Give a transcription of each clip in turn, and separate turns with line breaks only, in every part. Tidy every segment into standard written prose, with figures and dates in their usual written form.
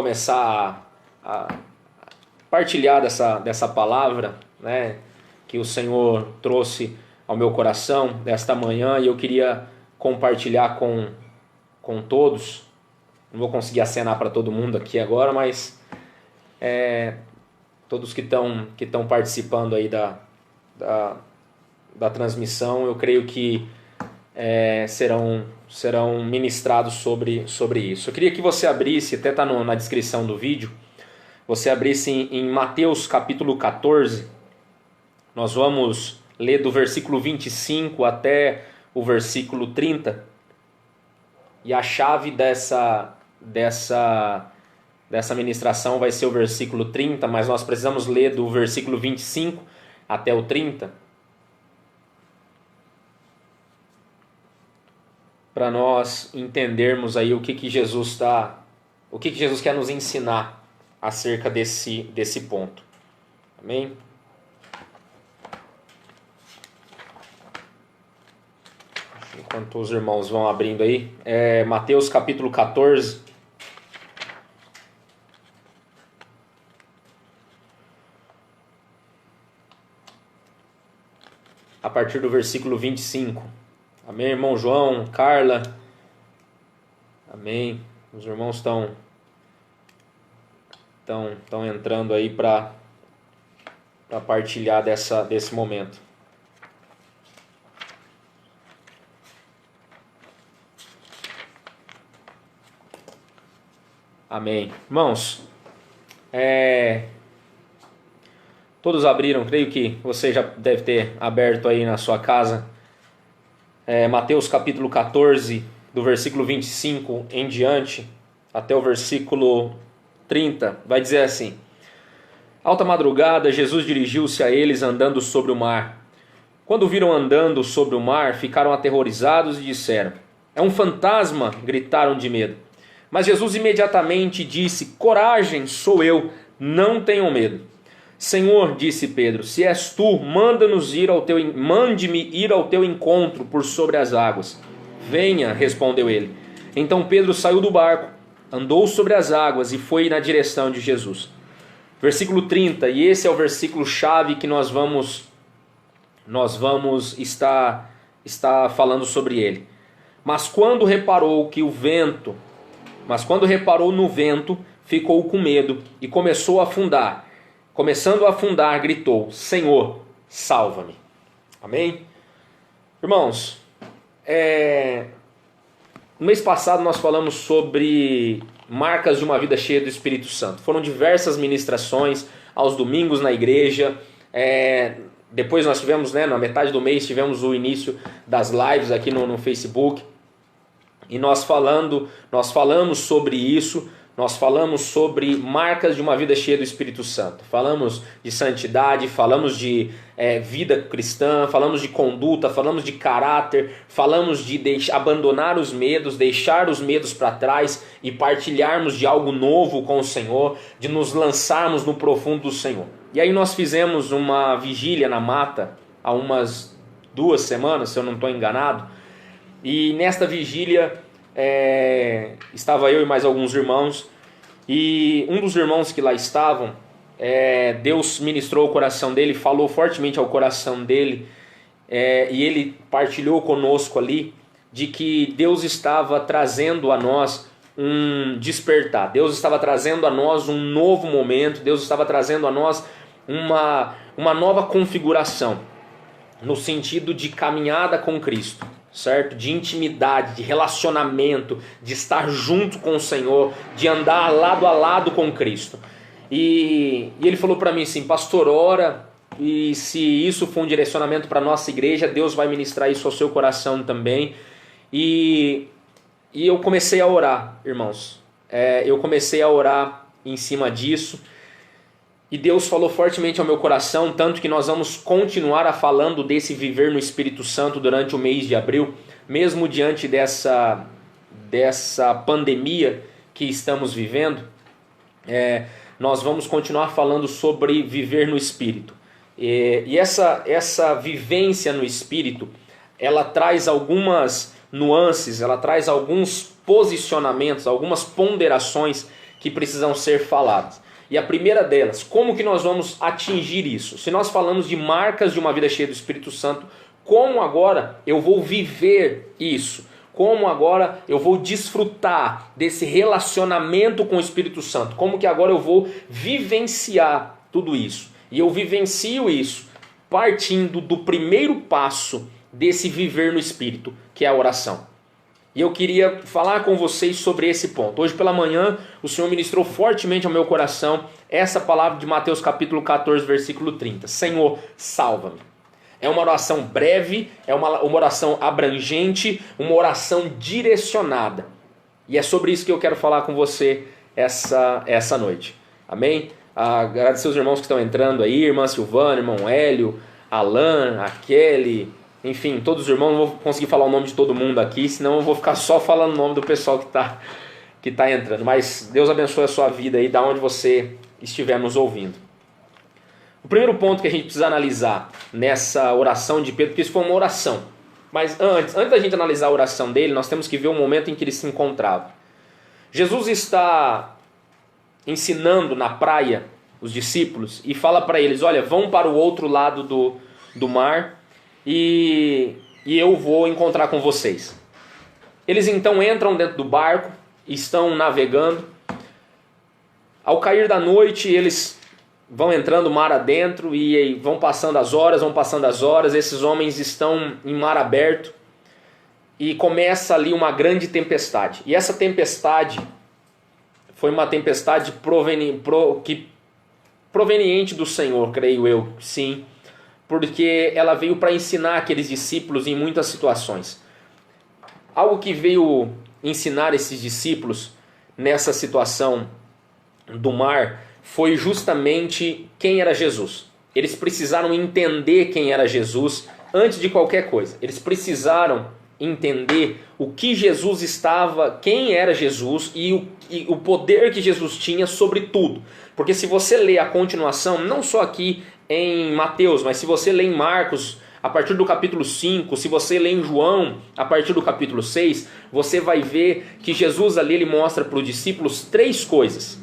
começar a partilhar dessa palavra, né, que o Senhor trouxe ao meu coração desta manhã, e eu queria compartilhar com todos. Não vou conseguir acenar para todo mundo aqui agora, mas todos que estão participando aí da transmissão, eu creio que serão ministrados sobre isso. Eu queria que você abrisse, até está na descrição do vídeo, você abrisse em Mateus capítulo 14. Nós vamos ler do versículo 25 até o versículo 30. E a chave dessa ministração vai ser o versículo 30, mas nós precisamos ler do versículo 25 até o 30. Para nós entendermos aí o que Jesus quer nos ensinar acerca desse ponto. Amém? Enquanto os irmãos vão abrindo aí, Mateus capítulo 14. A partir do versículo 25. Amém, irmão João, Carla? Amém. Os irmãos estão entrando aí para partilhar desse momento. Amém. Irmãos, todos abriram, creio que você já deve ter aberto aí na sua casa. Mateus capítulo 14, do versículo 25 em diante, até o versículo 30, vai dizer assim: Alta madrugada, Jesus dirigiu-se a eles andando sobre o mar. Quando o viram andando sobre o mar, ficaram aterrorizados e disseram: É um fantasma! Gritaram de medo. Mas Jesus imediatamente disse: Coragem, sou eu, não tenham medo. Senhor, disse Pedro, se és tu, mande-me ir ao teu encontro por sobre as águas. Venha, respondeu ele. Então Pedro saiu do barco, andou sobre as águas e foi na direção de Jesus. Versículo 30, e esse é o versículo chave que nós vamos estar falando sobre ele. Mas quando reparou no vento, ficou com medo e começou a afundar. Começando a afundar, gritou: Senhor, salva-me. Amém? Irmãos, no mês passado nós falamos sobre marcas de uma vida cheia do Espírito Santo. Foram diversas ministrações aos domingos na igreja. Depois nós tivemos, na metade do mês, tivemos o início das lives aqui no Facebook. E nós falamos sobre isso. Nós falamos sobre marcas de uma vida cheia do Espírito Santo. Falamos de santidade, falamos de vida cristã, falamos de conduta, falamos de caráter, falamos de abandonar os medos, deixar os medos para trás e partilharmos de algo novo com o Senhor, de nos lançarmos no profundo do Senhor. E aí nós fizemos uma vigília na mata há umas 2 semanas, se eu não estou enganado. E nesta vigília estava eu e mais alguns irmãos, e um dos irmãos que lá estavam, Deus ministrou o coração dele, falou fortemente ao coração dele, e ele partilhou conosco ali de que Deus estava trazendo a nós um despertar, Deus estava trazendo a nós um novo momento, Deus estava trazendo a nós uma nova configuração, no sentido de caminhada com Cristo. Certo? De intimidade, de relacionamento, de estar junto com o Senhor, de andar lado a lado com Cristo. E ele falou para mim assim: pastor, ora, e se isso for um direcionamento para a nossa igreja, Deus vai ministrar isso ao seu coração também. E eu comecei a orar, irmãos. Eu comecei a orar em cima disso. E Deus falou fortemente ao meu coração, tanto que nós vamos continuar falando desse viver no Espírito Santo durante o mês de abril, mesmo diante dessa pandemia que estamos vivendo. Nós vamos continuar falando sobre viver no Espírito. E essa vivência no Espírito, ela traz algumas nuances, ela traz alguns posicionamentos, algumas ponderações que precisam ser faladas. E a primeira delas, como que nós vamos atingir isso? Se nós falamos de marcas de uma vida cheia do Espírito Santo, como agora eu vou viver isso? Como agora eu vou desfrutar desse relacionamento com o Espírito Santo? Como que agora eu vou vivenciar tudo isso? E eu vivencio isso partindo do primeiro passo desse viver no Espírito, que é a oração. E eu queria falar com vocês sobre esse ponto. Hoje pela manhã o Senhor ministrou fortemente ao meu coração essa palavra de Mateus capítulo 14, versículo 30. Senhor, salva-me. É uma oração breve, é uma oração abrangente, uma oração direcionada. E é sobre isso que eu quero falar com você essa noite. Amém? Agradecer os irmãos que estão entrando aí, irmã Silvana, irmão Hélio, Alan, a Kelly, enfim, todos os irmãos. Não vou conseguir falar o nome de todo mundo aqui, senão eu vou ficar só falando o nome do pessoal que tá entrando. Mas Deus abençoe a sua vida aí, da onde você estiver nos ouvindo. O primeiro ponto que a gente precisa analisar nessa oração de Pedro, porque isso foi uma oração. Mas antes da gente analisar a oração dele, nós temos que ver o momento em que ele se encontrava. Jesus está ensinando na praia os discípulos e fala para eles: olha, vão para o outro lado do mar e eu vou encontrar com vocês. Eles então entram dentro do barco, estão navegando. Ao cair da noite, eles vão entrando mar adentro e vão passando as horas, esses homens estão em mar aberto e começa ali uma grande tempestade. E essa tempestade foi uma tempestade proveniente do Senhor, creio eu, sim, porque ela veio para ensinar aqueles discípulos em muitas situações. Algo que veio ensinar esses discípulos nessa situação do mar foi justamente quem era Jesus. Eles precisaram entender quem era Jesus antes de qualquer coisa. Eles precisaram entender o que Jesus estava, quem era Jesus e o poder que Jesus tinha sobre tudo. Porque se você ler a continuação, não só aqui em Mateus, mas se você ler em Marcos, a partir do capítulo 5, se você ler em João, a partir do capítulo 6, você vai ver que Jesus ali ele mostra para os discípulos três coisas.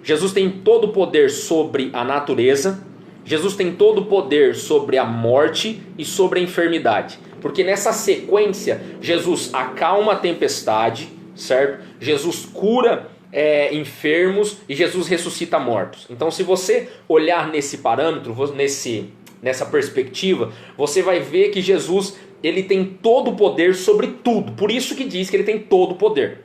Jesus tem todo o poder sobre a natureza, Jesus tem todo o poder sobre a morte e sobre a enfermidade. Porque nessa sequência, Jesus acalma a tempestade, certo? Jesus cura enfermos e Jesus ressuscita mortos. Então, se você olhar nesse parâmetro, nessa perspectiva, você vai ver que Jesus ele tem todo o poder sobre tudo. Por isso que diz que ele tem todo o poder.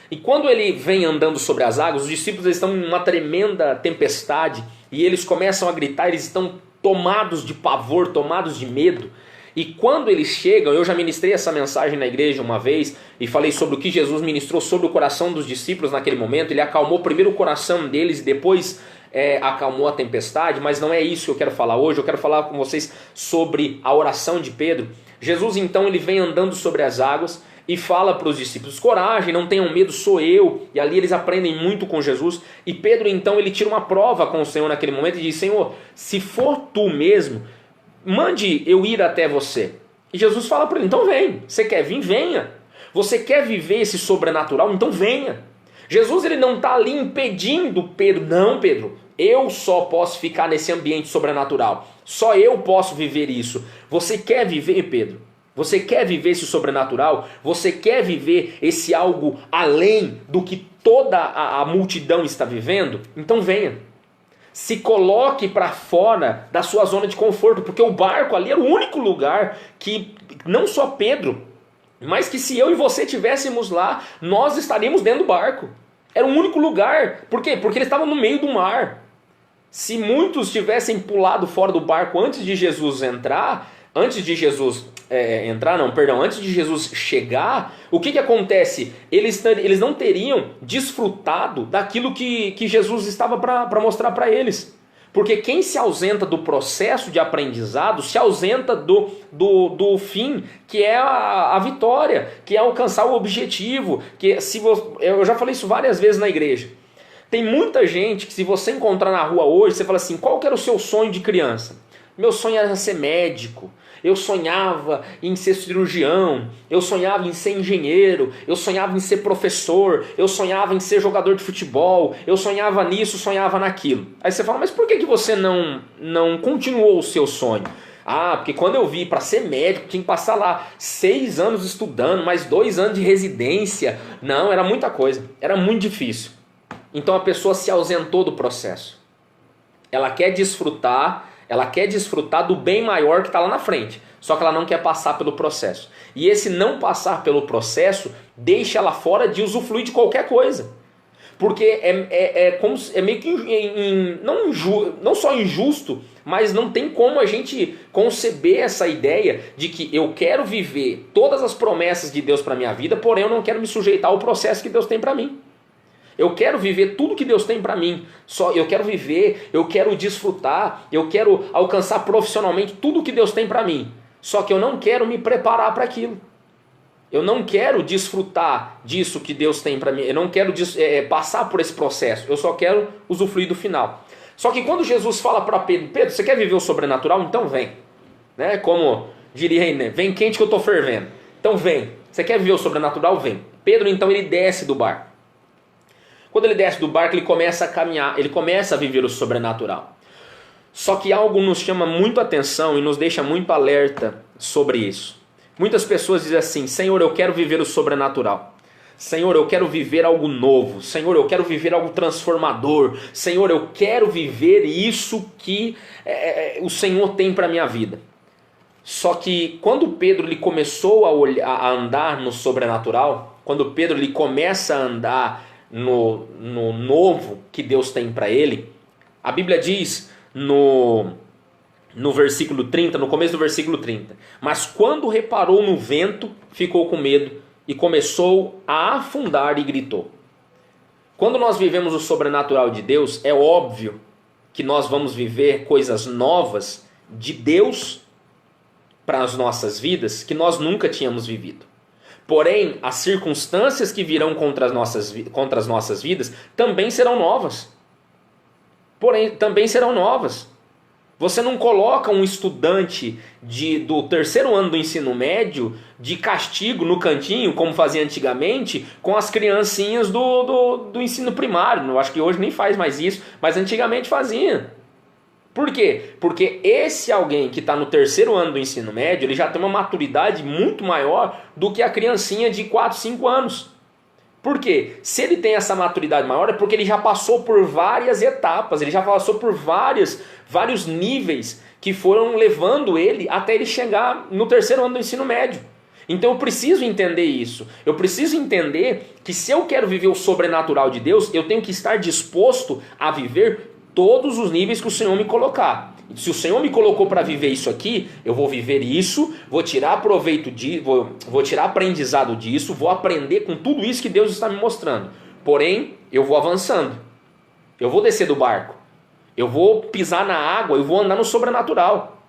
E quando ele vem andando sobre as águas, os discípulos estão em uma tremenda tempestade e eles começam a gritar, eles estão tomados de pavor, tomados de medo. E quando eles chegam, eu já ministrei essa mensagem na igreja uma vez e falei sobre o que Jesus ministrou sobre o coração dos discípulos naquele momento. Ele acalmou primeiro o coração deles e depois acalmou a tempestade, mas não é isso que eu quero falar hoje. Eu quero falar com vocês sobre a oração de Pedro. Jesus então ele vem andando sobre as águas e fala para os discípulos: coragem, não tenham medo, sou eu. E ali eles aprendem muito com Jesus. E Pedro então ele tira uma prova com o Senhor naquele momento e diz: Senhor, se for tu mesmo, mande eu ir até você. E Jesus fala para ele: então vem. Você quer vir? Venha. Você quer viver esse sobrenatural? Então venha. Jesus ele não está ali impedindo Pedro. Não, Pedro, eu só posso ficar nesse ambiente sobrenatural. Só eu posso viver isso. Você quer viver, Pedro? Você quer viver esse sobrenatural? Você quer viver esse algo além do que toda a multidão está vivendo? Então venha. Se coloque para fora da sua zona de conforto, porque o barco ali era o único lugar que não só Pedro, mas que se eu e você estivéssemos lá, nós estaríamos dentro do barco. Era o único lugar. Por quê? Porque eles estavam no meio do mar. Se muitos tivessem pulado fora do barco antes de Jesus entrar, antes de Jesus chegar, o que acontece? Eles não teriam desfrutado daquilo que Jesus estava para mostrar para eles. Porque quem se ausenta do processo de aprendizado, se ausenta do fim, que é a vitória, que é alcançar o objetivo. Eu já falei isso várias vezes na igreja. Tem muita gente que se você encontrar na rua hoje, você fala assim: qual que era o seu sonho de criança? Meu sonho era ser médico. eu sonhava em ser cirurgião, eu sonhava em ser engenheiro, eu sonhava em ser professor, eu sonhava em ser jogador de futebol, eu sonhava nisso, sonhava naquilo. Aí você fala, mas por que você não continuou o seu sonho? Ah, porque quando eu vi para ser médico, tinha que passar lá 6 anos estudando, mais 2 anos de residência. Não, era muita coisa, era muito difícil. Então a pessoa se ausentou do processo. Ela quer desfrutar do bem maior que está lá na frente, só que ela não quer passar pelo processo. E esse não passar pelo processo deixa ela fora de usufruir de qualquer coisa. Porque é meio que não só injusto, mas não tem como a gente conceber essa ideia de que eu quero viver todas as promessas de Deus para minha vida, porém eu não quero me sujeitar ao processo que Deus tem para mim. Eu quero viver tudo que Deus tem para mim. Só eu quero viver, eu quero desfrutar, eu quero alcançar profissionalmente tudo que Deus tem para mim. Só que eu não quero me preparar para aquilo. Eu não quero desfrutar disso que Deus tem para mim. Eu não quero passar por esse processo. Eu só quero usufruir do final. Só que quando Jesus fala para Pedro, Pedro, você quer viver o sobrenatural? Então vem. Né? Como diria aí, né? Vem quente que eu estou fervendo. Então vem. Você quer viver o sobrenatural? Vem. Pedro então ele desce do barco. Quando ele desce do barco, ele começa a caminhar, ele começa a viver o sobrenatural. Só que algo nos chama muito a atenção e nos deixa muito alerta sobre isso. Muitas pessoas dizem assim, Senhor, eu quero viver o sobrenatural. Senhor, eu quero viver algo novo. Senhor, eu quero viver algo transformador. Senhor, eu quero viver isso que o Senhor tem para a minha vida. Só que quando Pedro ele começou a andar no sobrenatural, quando Pedro ele começa a andar no novo que Deus tem para ele, a Bíblia diz no versículo 30, no começo do versículo 30, mas quando reparou no vento, ficou com medo e começou a afundar e gritou. Quando nós vivemos o sobrenatural de Deus, é óbvio que nós vamos viver coisas novas de Deus para as nossas vidas que nós nunca tínhamos vivido. Porém, as circunstâncias que virão contra as nossas vidas também serão novas. Você não coloca um estudante do terceiro ano do ensino médio de castigo no cantinho, como fazia antigamente, com as criancinhas do ensino primário. Eu acho que hoje nem faz mais isso, mas antigamente fazia. Por quê? Porque esse alguém que está no terceiro ano do ensino médio, ele já tem uma maturidade muito maior do que a criancinha de 4, 5 anos. Por quê? Se ele tem essa maturidade maior é porque ele já passou por várias etapas, ele já passou por vários níveis que foram levando ele até ele chegar no terceiro ano do ensino médio. Então eu preciso entender isso. Eu preciso entender que se eu quero viver o sobrenatural de Deus, eu tenho que estar disposto a viver todos os níveis que o Senhor me colocar. Se o Senhor me colocou para viver isso aqui, eu vou viver isso, vou tirar proveito vou tirar aprendizado disso, vou aprender com tudo isso que Deus está me mostrando. Porém, eu vou avançando. Eu vou descer do barco. Eu vou pisar na água, eu vou andar no sobrenatural.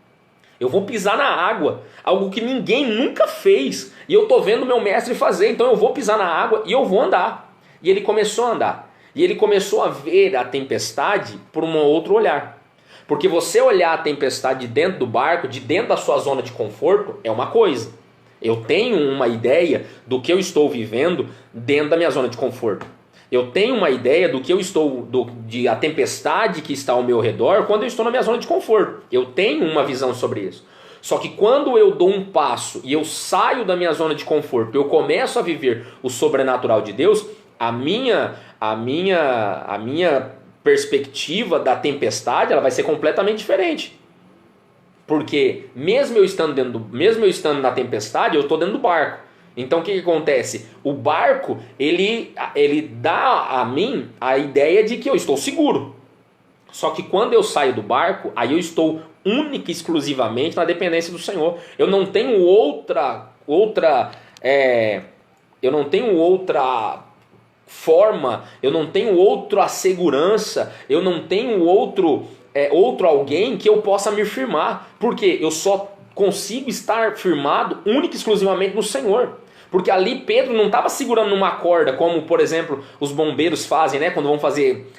Eu vou pisar na água, algo que ninguém nunca fez. E eu estou vendo meu mestre fazer, então eu vou pisar na água e eu vou andar. E ele começou a andar. E ele começou a ver a tempestade por um outro olhar. Porque você olhar a tempestade de dentro do barco, de dentro da sua zona de conforto, é uma coisa. Eu tenho uma ideia do que eu estou vivendo dentro da minha zona de conforto. Eu tenho uma ideia do que eu estou, a tempestade que está ao meu redor quando eu estou na minha zona de conforto. Eu tenho uma visão sobre isso. Só que quando eu dou um passo e eu saio da minha zona de conforto, eu começo a viver o sobrenatural de Deus, a minha perspectiva da tempestade ela vai ser completamente diferente. Porque mesmo eu estando na tempestade, eu estou dentro do barco. Então o que acontece? O barco ele dá a mim a ideia de que eu estou seguro. Só que quando eu saio do barco, aí eu estou única e exclusivamente na dependência do Senhor. Eu não tenho outra forma, eu não tenho outra segurança, eu não tenho outro alguém que eu possa me firmar, porque eu só consigo estar firmado única e exclusivamente no Senhor. Porque ali Pedro não estava segurando numa corda, como, por exemplo, os bombeiros fazem, né? Quando vão fazer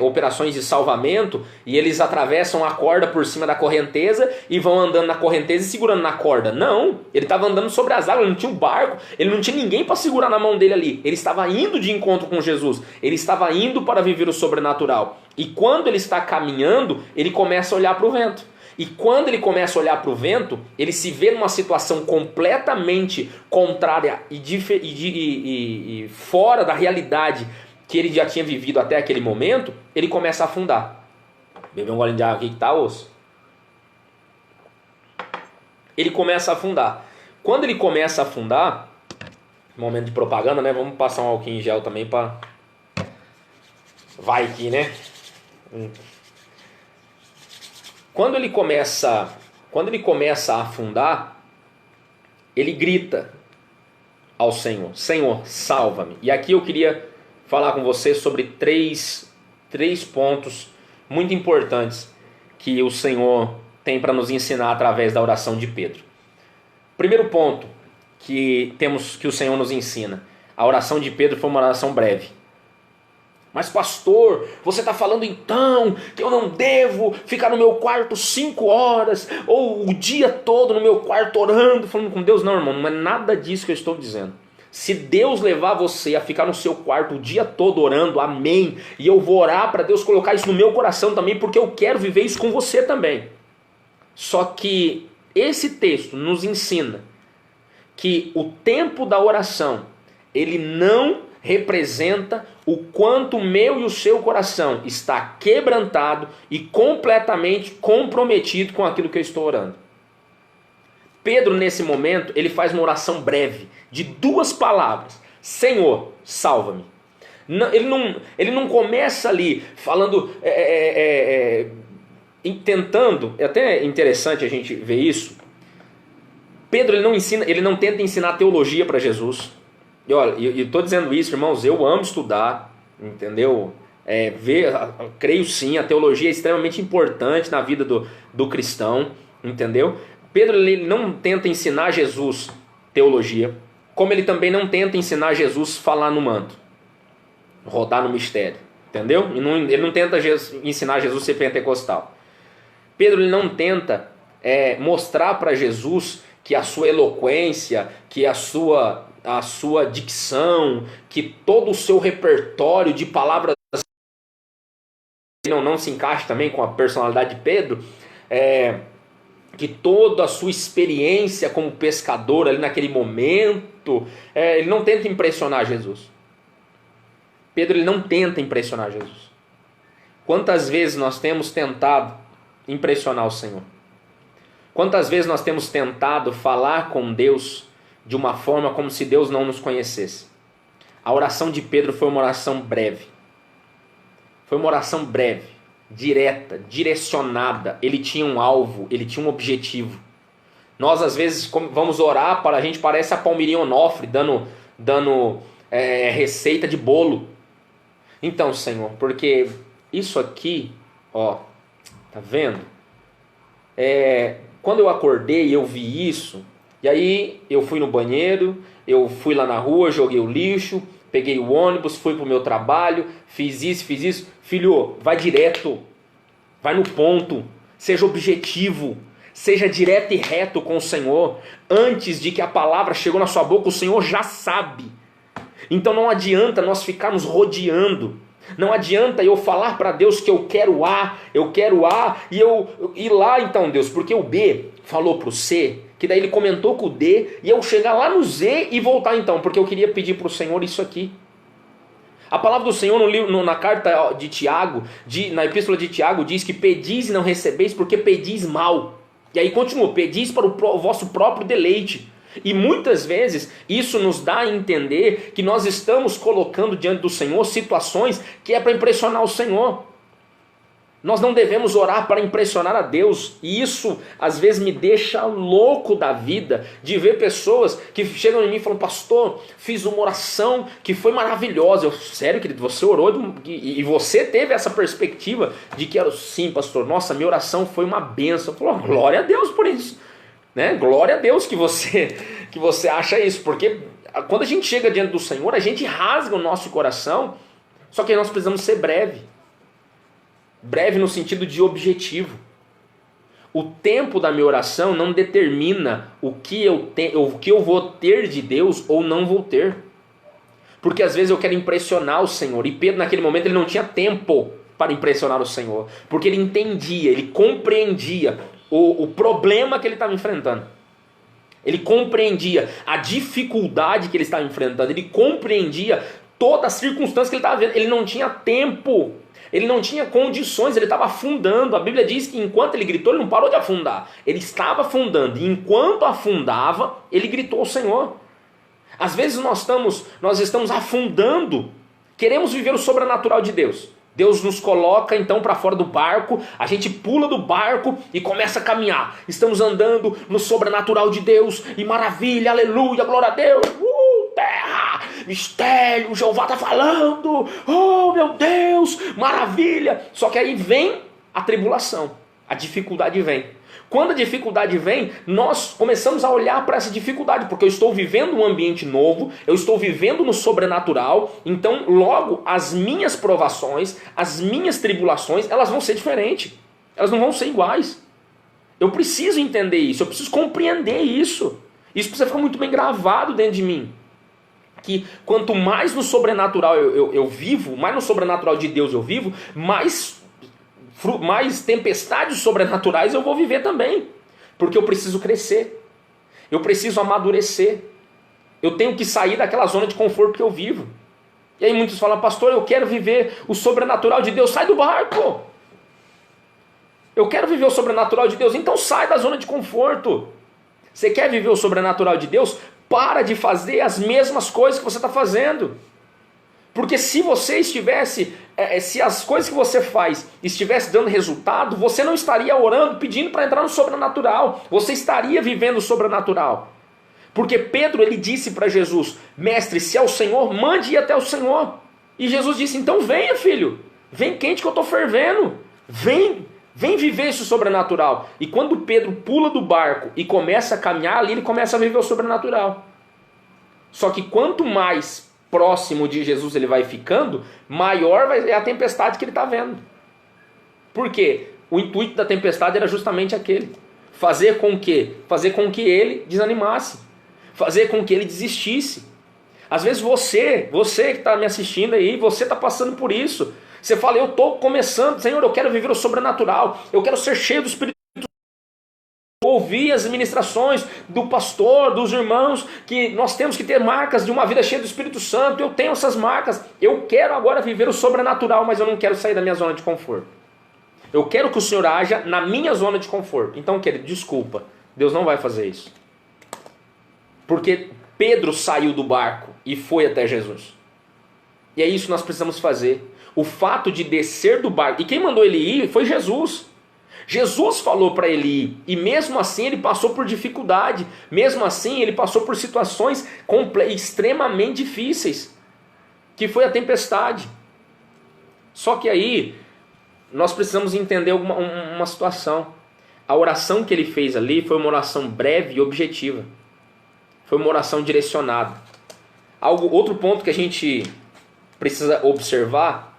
operações de salvamento, e eles atravessam a corda por cima da correnteza e vão andando na correnteza e segurando na corda. Não, ele estava andando sobre as águas, ele não tinha um barco, ele não tinha ninguém para segurar na mão dele ali. Ele estava indo de encontro com Jesus, ele estava indo para viver o sobrenatural. E quando ele está caminhando, ele começa a olhar para o vento. E quando ele começa a olhar para o vento, ele se vê numa situação completamente contrária e fora da realidade que ele já tinha vivido até aquele momento, ele começa a afundar. Beber um golinho de água aqui que tá osso. Ele começa a afundar. Quando ele começa a afundar, momento de propaganda, né? Vamos passar um álcool em gel também para... Vai que, né? Quando ele começa a afundar, ele grita ao Senhor: Senhor, salva-me. E aqui eu queria falar com você sobre três pontos muito importantes que o Senhor tem para nos ensinar através da oração de Pedro. Primeiro ponto que o Senhor nos ensina: a oração de Pedro foi uma oração breve. Mas pastor, você está falando então que eu não devo ficar no meu quarto 5 horas ou o dia todo no meu quarto orando, falando com Deus? Não, irmão, não é nada disso que eu estou dizendo. Se Deus levar você a ficar no seu quarto o dia todo orando, amém, e eu vou orar para Deus colocar isso no meu coração também, porque eu quero viver isso com você também. Só que esse texto nos ensina que o tempo da oração, ele não representa o quanto o meu e o seu coração está quebrantado e completamente comprometido com aquilo que eu estou orando. Pedro, nesse momento, ele faz uma oração breve, de 2 palavras: Senhor, salva-me. Ele não começa ali falando, tentando, é até interessante a gente ver isso. Pedro ele não tenta ensinar teologia para Jesus. E olha, eu estou dizendo isso, irmãos, eu amo estudar, entendeu? Creio sim, a teologia é extremamente importante na vida do cristão, entendeu? Pedro ele não tenta ensinar Jesus teologia, como ele também não tenta ensinar Jesus falar no manto, rodar no mistério, entendeu? Ele não tenta ensinar Jesus a ser pentecostal. Pedro ele não tenta mostrar para Jesus que a sua eloquência, que a sua dicção, que todo o seu repertório de palavras não se encaixa também com a personalidade de Pedro, que toda a sua experiência como pescador ali naquele momento, ele não tenta impressionar Jesus. Pedro ele não tenta impressionar Jesus. Quantas vezes nós temos tentado impressionar o Senhor? Quantas vezes nós temos tentado falar com Deus de uma forma como se Deus não nos conhecesse? A oração de Pedro foi uma oração breve. Foi uma oração breve, direta, direcionada. Ele tinha um alvo, ele tinha um objetivo. Nós às vezes vamos orar, para a gente parece a Palmeirinha Onofre dando receita de bolo. Então, Senhor, porque isso aqui, ó, tá vendo? Quando eu acordei, eu vi isso. E aí eu fui no banheiro, eu fui lá na rua, joguei o lixo, peguei o ônibus, fui pro meu trabalho, fiz isso. Filho, vai direto, vai no ponto, seja objetivo, seja direto e reto com o Senhor. Antes de que a palavra chegou na sua boca, o Senhor já sabe. Então não adianta nós ficarmos rodeando. Não adianta eu falar para Deus que eu quero A e eu ir lá então, Deus, porque o B falou para o C, que daí ele comentou com o D, e eu chegar lá no Z e voltar então, porque eu queria pedir para o Senhor isso aqui. A palavra do Senhor na carta de Tiago, na epístola de Tiago, diz que pedis e não recebeis porque pedis mal. E aí continua, pedis para o vosso próprio deleite. E muitas vezes isso nos dá a entender que nós estamos colocando diante do Senhor situações que é para impressionar o Senhor. Nós não devemos orar para impressionar a Deus. E isso às vezes me deixa louco da vida, de ver pessoas que chegam em mim e falam: pastor, fiz uma oração que foi maravilhosa. Sério, querido, você orou e você teve essa perspectiva de que, sim, pastor, nossa, minha oração foi uma bênção. Eu falo: glória a Deus por isso. Né? Glória a Deus que você acha isso, porque Quando a gente chega diante do Senhor, a gente rasga o nosso coração, só que nós precisamos ser breve. Breve no sentido de objetivo. O tempo da minha oração não determina o que eu vou ter de Deus ou não vou ter. Porque às vezes eu quero impressionar o Senhor. E Pedro naquele momento ele não tinha tempo para impressionar o Senhor. Porque ele entendia, ele compreendia o problema que ele estava enfrentando. Ele compreendia a dificuldade que ele estava enfrentando. Ele compreendia toda a circunstância que ele estava vendo. Ele não tinha tempo. Ele não tinha condições, ele estava afundando. A Bíblia diz que enquanto ele gritou, ele não parou de afundar. Ele estava afundando. E enquanto afundava, ele gritou ao Senhor. Às vezes nós estamos afundando. Queremos viver o sobrenatural de Deus. Deus nos coloca então para fora do barco, a gente pula do barco e começa a caminhar. Estamos andando no sobrenatural de Deus e maravilha, aleluia, glória a Deus. Terra, mistério, Jeová está falando. Oh meu Deus, maravilha. Só que aí vem a tribulação, a dificuldade vem. Quando a dificuldade vem, nós começamos a olhar para essa dificuldade, porque eu estou vivendo um ambiente novo, eu estou vivendo no sobrenatural, então logo as minhas provações, as minhas tribulações, elas vão ser diferentes, elas não vão ser iguais. Eu preciso entender isso, eu preciso compreender isso. Isso precisa ficar muito bem gravado dentro de mim. Que quanto mais no sobrenatural eu vivo, mais no sobrenatural de Deus eu vivo, mais tempestades sobrenaturais eu vou viver também. Porque eu preciso crescer. Eu preciso amadurecer. Eu tenho que sair daquela zona de conforto que eu vivo. E aí muitos falam, pastor, eu quero viver o sobrenatural de Deus. Sai do barco. Eu quero viver o sobrenatural de Deus. Então sai da zona de conforto. Você quer viver o sobrenatural de Deus? Para de fazer as mesmas coisas que você está fazendo. Porque se você estivesse, se as coisas que você faz estivesse dando resultado, você não estaria orando, pedindo para entrar no sobrenatural. Você estaria vivendo o sobrenatural. Porque Pedro, ele disse para Jesus, mestre, se é o Senhor, mande ir até o Senhor. E Jesus disse, então venha, filho. Vem quente que eu estou fervendo. Vem viver isso sobrenatural. E quando Pedro pula do barco e começa a caminhar ali, ele começa a viver o sobrenatural. Só que quanto mais próximo de Jesus ele vai ficando, maior é a tempestade que ele está vendo. Por quê? O intuito da tempestade era justamente aquele. Fazer com que ele desanimasse. Fazer com que ele desistisse. Às vezes você que está me assistindo aí, você está passando por isso. Você fala, eu estou começando, Senhor, eu quero viver o sobrenatural, eu quero ser cheio do Espírito. Ouvir as ministrações do pastor, dos irmãos, que nós temos que ter marcas de uma vida cheia do Espírito Santo. Eu tenho essas marcas, eu quero agora viver o sobrenatural, mas eu não quero sair da minha zona de conforto. Eu quero que o Senhor haja na minha zona de conforto. Então, querido, desculpa, Deus não vai fazer isso. Porque Pedro saiu do barco e foi até Jesus. E é isso que nós precisamos fazer. O fato de descer do barco, e quem mandou ele ir foi Jesus. Jesus falou para ele ir, e mesmo assim ele passou por dificuldade, mesmo assim ele passou por situações extremamente difíceis, que foi a tempestade. Só que aí nós precisamos entender uma situação. A oração que ele fez ali foi uma oração breve e objetiva, foi uma oração direcionada. Outro ponto que a gente precisa observar,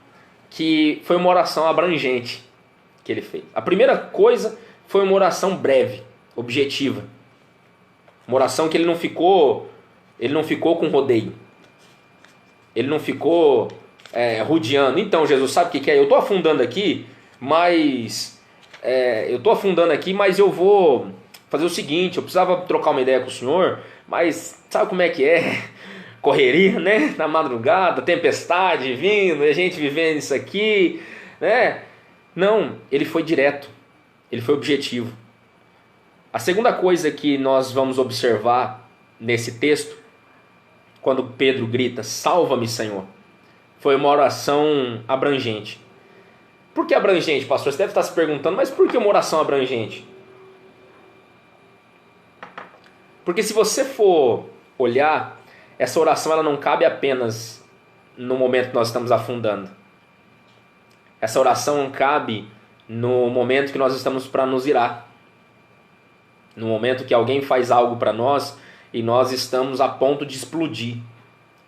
que foi uma oração abrangente que ele fez. A primeira coisa foi uma oração breve, objetiva. Uma oração que ele não ficou com rodeio. Ele não ficou rodeando. Então, Jesus, sabe o que é? Eu estou afundando aqui, mas eu vou fazer o seguinte, eu precisava trocar uma ideia com o senhor, mas sabe como é que é? Correria, né? Na madrugada, tempestade vindo, a gente vivendo isso aqui, né? Não, ele foi direto, ele foi objetivo. A segunda coisa que nós vamos observar nesse texto, quando Pedro grita, salva-me, Senhor, foi uma oração abrangente. Por que abrangente, pastor? Você deve estar se perguntando, mas por que uma oração abrangente? Porque se você for olhar, essa oração ela não cabe apenas no momento que nós estamos afundando. Essa oração cabe no momento que nós estamos para nos irar. No momento que alguém faz algo para nós e nós estamos a ponto de explodir.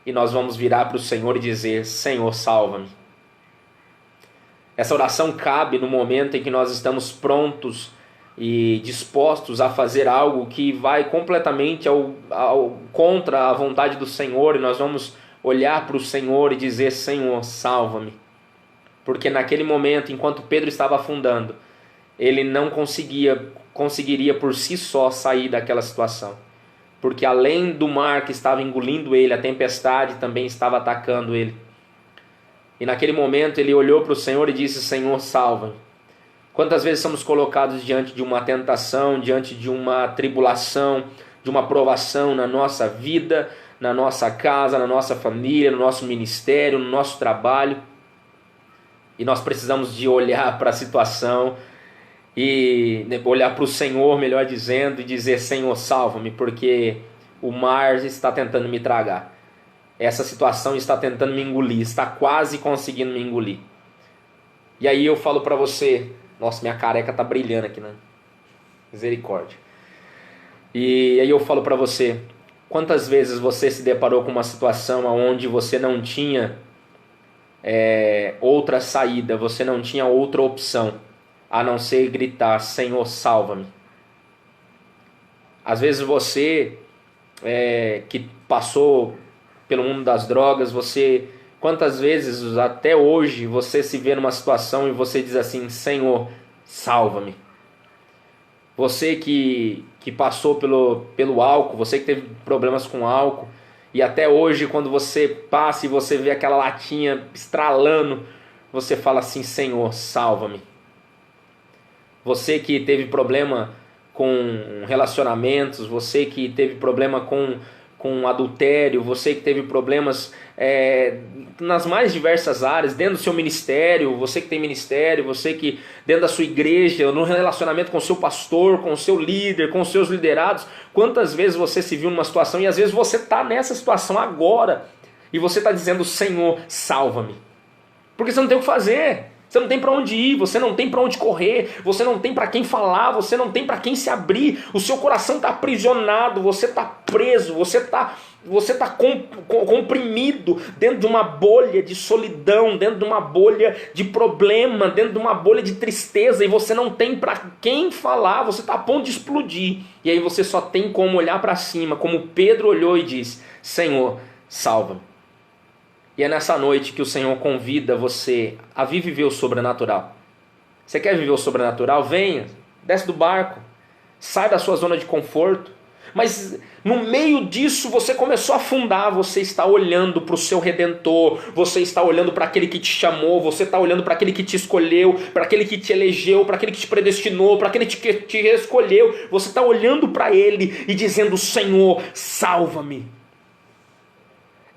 E nós vamos virar para o Senhor e dizer: Senhor, salva-me. Essa oração cabe no momento em que nós estamos prontos e dispostos a fazer algo que vai completamente contra a vontade do Senhor, e nós vamos olhar para o Senhor e dizer: Senhor, salva-me. Porque naquele momento, enquanto Pedro estava afundando, ele não conseguiria por si só sair daquela situação. Porque além do mar que estava engolindo ele, a tempestade também estava atacando ele. E naquele momento ele olhou para o Senhor e disse: Senhor, salva-me. Quantas vezes somos colocados diante de uma tentação, diante de uma tribulação, de uma provação na nossa vida, na nossa casa, na nossa família, no nosso ministério, no nosso trabalho, e nós precisamos de olhar para a situação e olhar para o Senhor, melhor dizendo, e dizer: Senhor, salva-me, porque o mar está tentando me tragar. Essa situação está tentando me engolir, está quase conseguindo me engolir. E aí eu falo para você: nossa, minha careca tá brilhando aqui, né? Misericórdia. E aí eu falo para você: quantas vezes você se deparou com uma situação onde você não tinha outra saída, você não tinha outra opção, a não ser gritar: Senhor, salva-me. Às vezes você que passou pelo mundo das drogas, quantas vezes até hoje você se vê numa situação e você diz assim: Senhor, salva-me. Você que passou pelo álcool, você que teve problemas com álcool, e até hoje quando você passa e você vê aquela latinha estralando, você fala assim: Senhor, salva-me. Você que teve problema com relacionamentos, você que teve problema com adultério, você que teve problemas nas mais diversas áreas, dentro do seu ministério, você que tem ministério, você que dentro da sua igreja, no relacionamento com o seu pastor, com o seu líder, com os seus liderados, quantas vezes você se viu numa situação, e às vezes você está nessa situação agora, e você está dizendo: Senhor, salva-me. Porque você não tem o que fazer. Você não tem para onde ir, você não tem para onde correr, você não tem para quem falar, você não tem para quem se abrir, o seu coração está aprisionado, você está preso, você tá comprimido dentro de uma bolha de solidão, dentro de uma bolha de problema, dentro de uma bolha de tristeza, e você não tem para quem falar, você está a ponto de explodir. E aí você só tem como olhar para cima, como Pedro olhou e disse: Senhor, salva-me. E é nessa noite que o Senhor convida você a vir viver o sobrenatural. Você quer viver o sobrenatural? Venha, desce do barco, sai da sua zona de conforto. Mas no meio disso você começou a afundar, você está olhando para o seu Redentor, você está olhando para aquele que te chamou, você está olhando para aquele que te escolheu, para aquele que te elegeu, para aquele que te predestinou, para aquele que te escolheu. Você está olhando para ele e dizendo: Senhor, salva-me.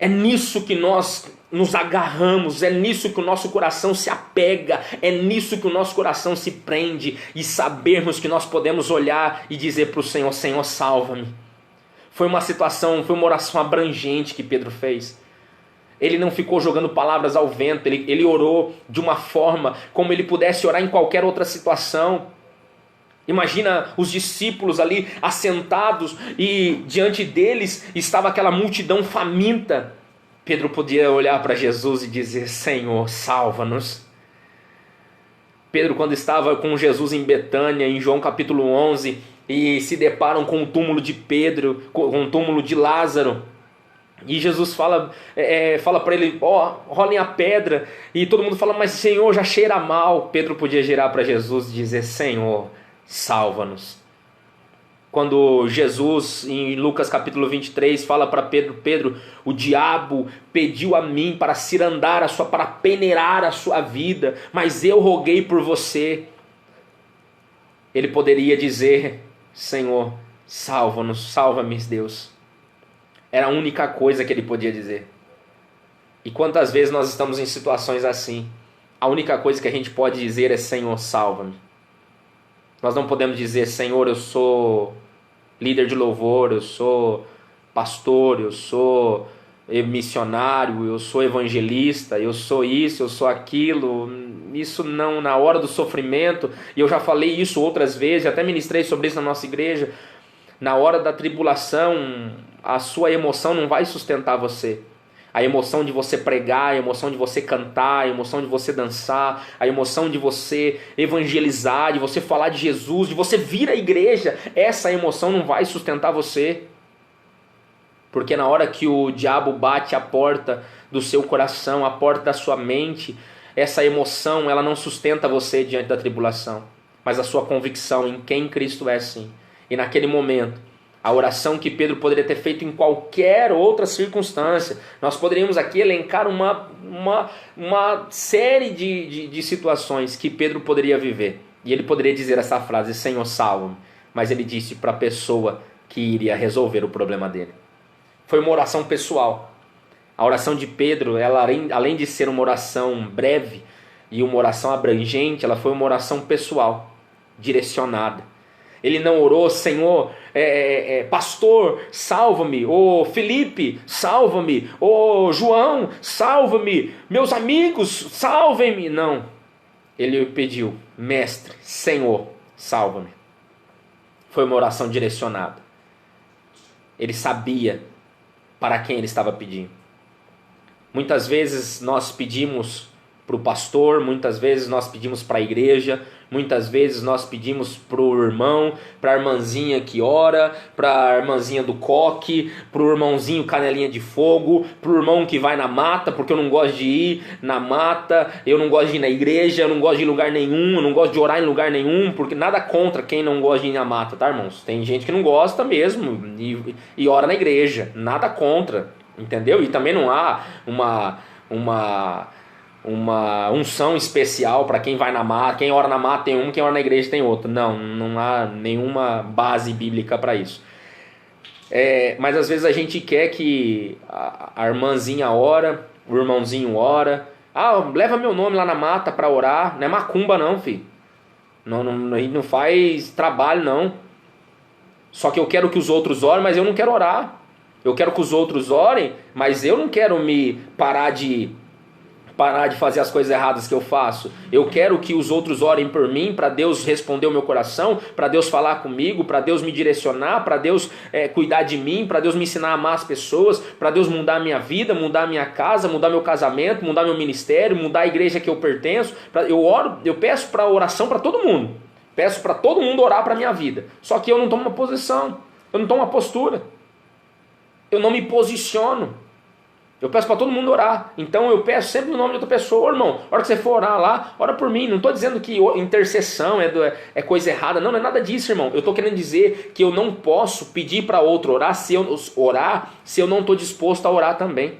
É nisso que nós nos agarramos, é nisso que o nosso coração se apega, é nisso que o nosso coração se prende, e sabermos que nós podemos olhar e dizer para o Senhor: Senhor, salva-me. Foi uma oração abrangente que Pedro fez. Ele não ficou jogando palavras ao vento, ele orou de uma forma como ele pudesse orar em qualquer outra situação. Imagina os discípulos ali assentados e diante deles estava aquela multidão faminta. Pedro podia olhar para Jesus e dizer: Senhor, salva-nos. Pedro, quando estava com Jesus em Betânia, em João capítulo 11, e se deparam com o túmulo de Pedro, com o túmulo de Lázaro, e Jesus fala para ele: rolem a pedra, e todo mundo fala: mas Senhor, já cheira mal. Pedro podia girar para Jesus e dizer: Senhor, salva-nos. Quando Jesus, em Lucas capítulo 23, fala para Pedro: Pedro, o diabo pediu a mim para cirandar para peneirar a sua vida, mas eu roguei por você. Ele poderia dizer: Senhor, salva-nos, salva-me, Deus. Era a única coisa que ele podia dizer. E quantas vezes nós estamos em situações assim, a única coisa que a gente pode dizer é: Senhor, salva-me. Nós não podemos dizer: Senhor, eu sou líder de louvor, eu sou pastor, eu sou missionário, eu sou evangelista, eu sou isso, eu sou aquilo. Isso não, na hora do sofrimento, e eu já falei isso outras vezes, até ministrei sobre isso na nossa igreja. Na hora da tribulação, a sua emoção não vai sustentar você. A emoção de você pregar, a emoção de você cantar, a emoção de você dançar, a emoção de você evangelizar, de você falar de Jesus, de você vir à igreja, essa emoção não vai sustentar você. Porque na hora que o diabo bate a porta do seu coração, a porta da sua mente, essa emoção ela não sustenta você diante da tribulação, mas a sua convicção em quem Cristo é, sim. E naquele momento, a oração que Pedro poderia ter feito em qualquer outra circunstância, nós poderíamos aqui elencar uma série de situações que Pedro poderia viver. E ele poderia dizer essa frase, Senhor, salva-me. Mas ele disse para a pessoa que iria resolver o problema dele. Foi uma oração pessoal. A oração de Pedro, ela, além de ser uma oração breve e uma oração abrangente, ela foi uma oração pessoal, direcionada. Ele não orou, Senhor, pastor, salva-me. Ô Felipe, salva-me. Ô João, salva-me. Meus amigos, salvem-me. Não. Ele pediu, mestre, Senhor, salva-me. Foi uma oração direcionada. Ele sabia para quem ele estava pedindo. Muitas vezes nós pedimos para o pastor, muitas vezes nós pedimos para a igreja, muitas vezes nós pedimos para o irmão, para a irmãzinha que ora, para a irmãzinha do coque, para o irmãozinho canelinha de fogo, para o irmão que vai na mata, porque eu não gosto de ir na mata, eu não gosto de ir na igreja, eu não gosto de ir em lugar nenhum, eu não gosto de orar em lugar nenhum, porque nada contra quem não gosta de ir na mata, tá, irmãos? Tem gente que não gosta mesmo e ora na igreja, nada contra, entendeu? E também não há uma unção especial para quem vai na mata, quem ora na mata tem um, quem ora na igreja tem outro. Não há nenhuma base bíblica para isso. Mas às vezes a gente quer que a irmãzinha ora, o irmãozinho ora. Leva meu nome lá na mata para orar. Não é macumba não, filho. Não faz trabalho não. Só que eu quero que os outros orem, mas eu não quero orar. Eu quero que os outros orem, mas eu não quero me parar de fazer as coisas erradas que eu faço. Eu quero que os outros orem por mim, para Deus responder o meu coração, para Deus falar comigo, para Deus me direcionar, para Deus cuidar de mim, para Deus me ensinar a amar as pessoas, para Deus mudar a minha vida, mudar a minha casa, mudar meu casamento, mudar meu ministério, mudar a igreja que eu pertenço. Eu peço para oração para todo mundo. Peço para todo mundo orar para a minha vida. Só que eu não tomo uma posição, eu não tomo uma postura. Eu não me posiciono. Eu peço para todo mundo orar. Então eu peço sempre no nome de outra pessoa. Irmão, a hora que você for orar lá, ora por mim. Não estou dizendo que intercessão é coisa errada. Não é nada disso, irmão. Eu estou querendo dizer que eu não posso pedir para outro orar se eu não estou disposto a orar também.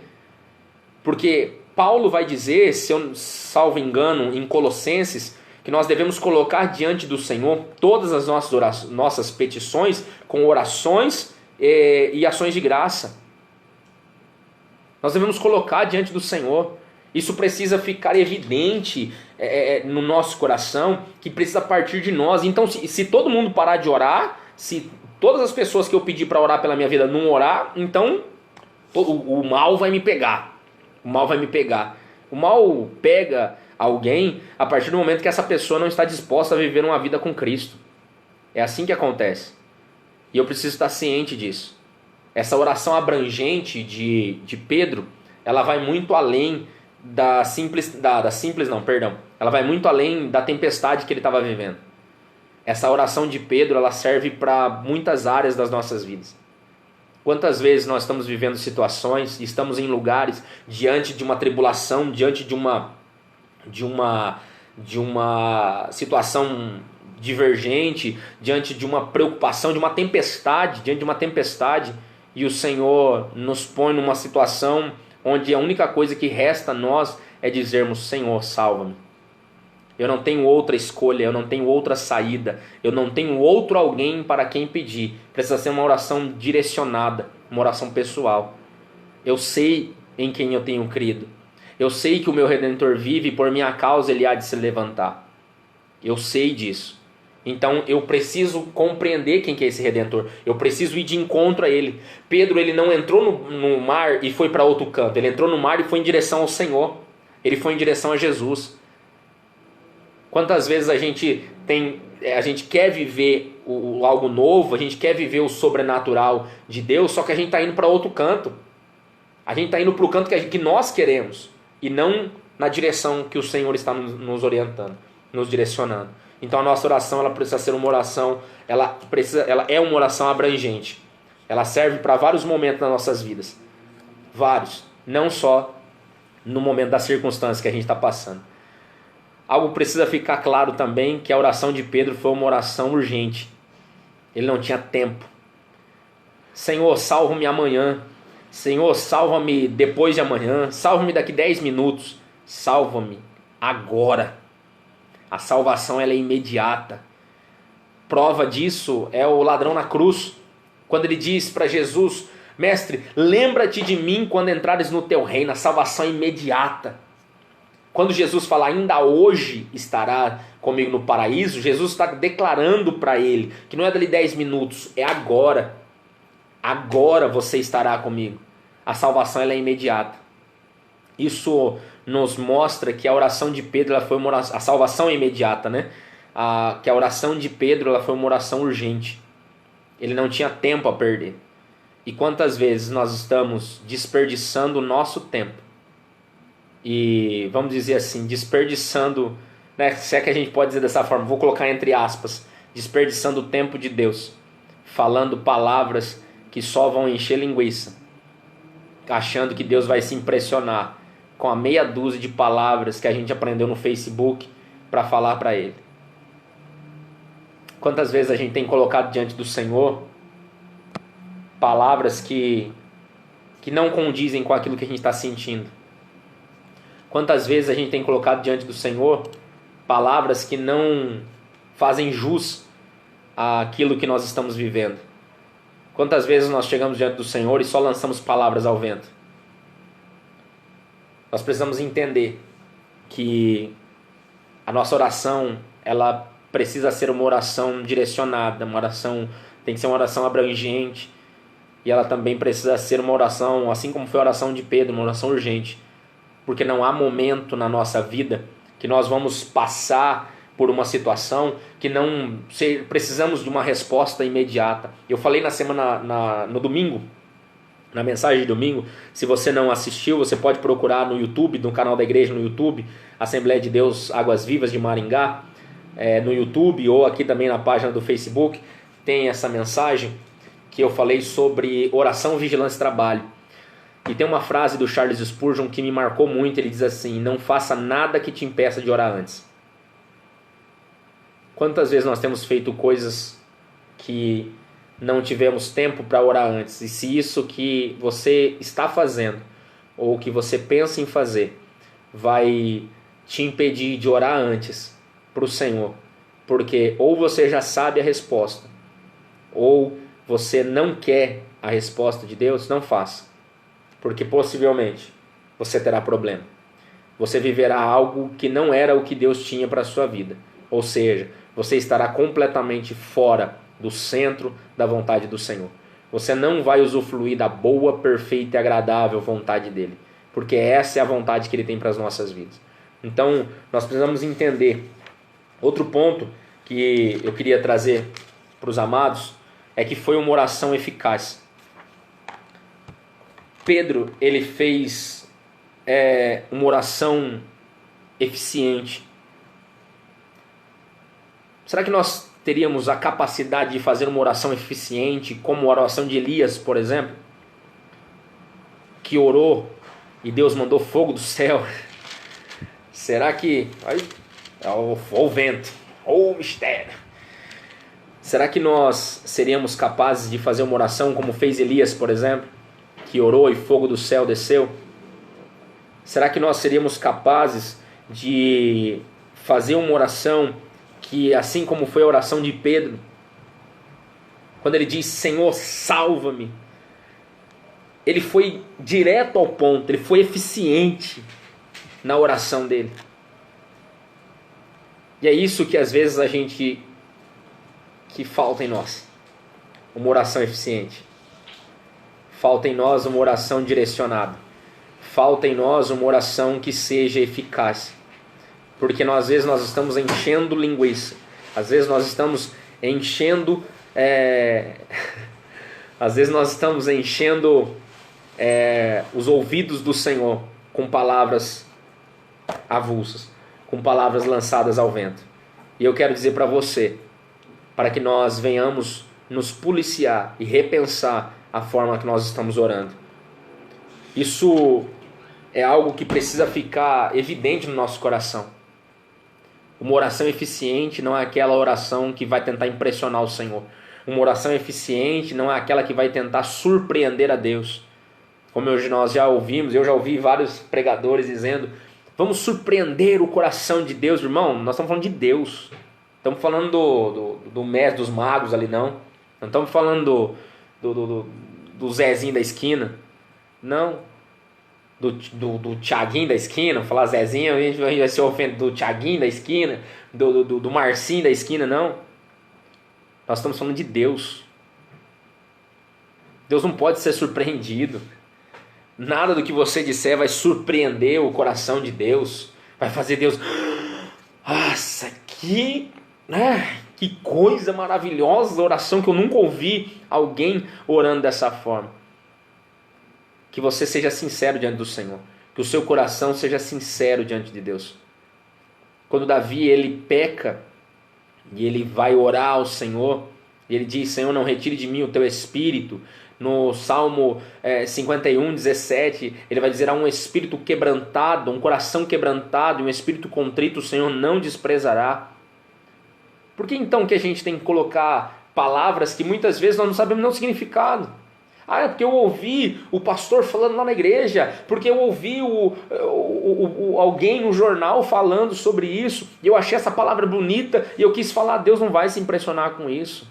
Porque Paulo vai dizer, se eu salvo engano, em Colossenses, que nós devemos colocar diante do Senhor todas as nossas petições com orações e ações de graça. Nós devemos colocar diante do Senhor. Isso precisa ficar evidente no nosso coração, que precisa partir de nós. Então, se todo mundo parar de orar, se todas as pessoas que eu pedi para orar pela minha vida não orar, então o mal vai me pegar. O mal vai me pegar. O mal pega alguém a partir do momento que essa pessoa não está disposta a viver uma vida com Cristo. É assim que acontece. E eu preciso estar ciente disso. Essa oração abrangente de Pedro, ela vai muito além ela vai muito além da tempestade que ele estava vivendo. Essa oração de Pedro, ela serve para muitas áreas das nossas vidas. Quantas vezes nós estamos vivendo situações, estamos em lugares diante de uma tribulação, diante de uma situação divergente, diante de uma preocupação, diante de uma tempestade, e o Senhor nos põe numa situação onde a única coisa que resta a nós é dizermos: Senhor, salva-me. Eu não tenho outra escolha, eu não tenho outra saída, eu não tenho outro alguém para quem pedir. Precisa ser uma oração direcionada, uma oração pessoal. Eu sei em quem eu tenho crido. Eu sei que o meu Redentor vive e por minha causa ele há de se levantar. Eu sei disso. Então eu preciso compreender quem que é esse Redentor. Eu preciso ir de encontro a ele. Pedro, ele não entrou no mar e foi para outro canto. Ele entrou no mar e foi em direção ao Senhor. Ele foi em direção a Jesus. Quantas vezes a gente quer viver algo novo, a gente quer viver o sobrenatural de Deus, só que a gente está indo para outro canto. A gente está indo para o canto que nós queremos e não na direção que o Senhor está nos orientando, nos direcionando. Então a nossa oração ela precisa ser uma oração, ela é uma oração abrangente. Ela serve para vários momentos das nossas vidas. Vários. Não só no momento da circunstância que a gente está passando. Algo precisa ficar claro também, que a oração de Pedro foi uma oração urgente. Ele não tinha tempo. Senhor, salva-me amanhã. Senhor, salva-me depois de amanhã. Salva-me daqui 10 minutos. Salva-me agora. A salvação ela é imediata. Prova disso é o ladrão na cruz. Quando ele diz para Jesus: Mestre, lembra-te de mim quando entrares no teu reino. A salvação é imediata. Quando Jesus fala, ainda hoje estará comigo no paraíso, Jesus está declarando para ele que não é dali 10 minutos, é agora. Agora você estará comigo. A salvação ela é imediata. Isso nos mostra que a oração de Pedro ela foi uma oração, a salvação é imediata, né? Que a oração de Pedro ela foi uma oração urgente. Ele não tinha tempo a perder. E quantas vezes nós estamos desperdiçando o nosso tempo? E vamos dizer assim, desperdiçando, né, se é que a gente pode dizer dessa forma, vou colocar entre aspas, desperdiçando o tempo de Deus, falando palavras que só vão encher linguiça, achando que Deus vai se impressionar com a meia dúzia de palavras que a gente aprendeu no Facebook para falar para Ele. Quantas vezes a gente tem colocado diante do Senhor palavras que não condizem com aquilo que a gente está sentindo? Quantas vezes a gente tem colocado diante do Senhor palavras que não fazem jus àquilo que nós estamos vivendo? Quantas vezes nós chegamos diante do Senhor e só lançamos palavras ao vento? Nós precisamos entender que a nossa oração, ela precisa ser uma oração direcionada, tem que ser uma oração abrangente, e ela também precisa ser uma oração, assim como foi a oração de Pedro, uma oração urgente. Porque não há momento na nossa vida que nós vamos passar por uma situação que não precisamos de uma resposta imediata. Eu falei no domingo, na mensagem de domingo, se você não assistiu, você pode procurar no YouTube, no canal da igreja no YouTube, Assembleia de Deus Águas Vivas de Maringá, no YouTube, ou aqui também na página do Facebook, tem essa mensagem que eu falei sobre oração, vigilância e trabalho. E tem uma frase do Charles Spurgeon que me marcou muito. Ele diz assim: não faça nada que te impeça de orar antes. Quantas vezes nós temos feito coisas que não tivemos tempo para orar antes? E se isso que você está fazendo, ou que você pensa em fazer, vai te impedir de orar antes para o Senhor, porque ou você já sabe a resposta, ou você não quer a resposta de Deus, não faça. Porque possivelmente você terá problema. Você viverá algo que não era o que Deus tinha para a sua vida. Ou seja, você estará completamente fora do centro da vontade do Senhor. Você não vai usufruir da boa, perfeita e agradável vontade dEle. Porque essa é a vontade que Ele tem para as nossas vidas. Então, nós precisamos entender. Outro ponto que eu queria trazer para os amados é que foi uma oração eficaz. Pedro, ele fez uma oração eficiente. Será que nós teríamos a capacidade de fazer uma oração eficiente, como a oração de Elias, por exemplo, que orou e Deus mandou fogo do céu? Será que... Olha o vento, o mistério. Será que nós seríamos capazes de fazer uma oração como fez Elias, por exemplo, que orou e fogo do céu desceu? Será que nós seríamos capazes de fazer uma oração que, assim como foi a oração de Pedro, quando ele diz: Senhor, salva-me, ele foi direto ao ponto, ele foi eficiente na oração dele. E é isso que às vezes que falta em nós, uma oração eficiente. Falta em nós uma oração direcionada. Falta em nós uma oração que seja eficaz. Porque às vezes nós estamos enchendo linguiça. Às vezes nós estamos enchendo, às vezes nós estamos enchendo os ouvidos do Senhor com palavras avulsas, com palavras lançadas ao vento. E eu quero dizer para você, para que nós venhamos nos policiar e repensar a forma que nós estamos orando. Isso é algo que precisa ficar evidente no nosso coração. Uma oração eficiente não é aquela oração que vai tentar impressionar o Senhor. Uma oração eficiente não é aquela que vai tentar surpreender a Deus. Como nós já ouvimos, eu já ouvi vários pregadores dizendo: vamos surpreender o coração de Deus. Irmão, nós estamos falando de Deus. Estamos falando do mestre dos magos ali, não. Não estamos falando do Zezinho da esquina. Não. Do Thiaguinho da esquina. Falar Zezinho, a gente vai se ofender do Thiaguinho da esquina, do Marcinho da esquina, não. Nós estamos falando de Deus. Deus não pode ser surpreendido. Nada do que você disser vai surpreender o coração de Deus. Vai fazer Deus... Nossa, que coisa maravilhosa, oração que eu nunca ouvi alguém orando dessa forma. Que você seja sincero diante do Senhor. Que o seu coração seja sincero diante de Deus. Quando Davi ele peca e ele vai orar ao Senhor, e ele diz: Senhor, não retire de mim o teu espírito. No Salmo 51, 17, ele vai dizer: a um espírito quebrantado, um coração quebrantado e um espírito contrito o Senhor não desprezará. Por que então que a gente tem que colocar palavras que muitas vezes nós não sabemos nem o significado? É porque eu ouvi o pastor falando lá na igreja, porque eu ouvi alguém no jornal falando sobre isso, e eu achei essa palavra bonita, e eu quis falar. Deus não vai se impressionar com isso.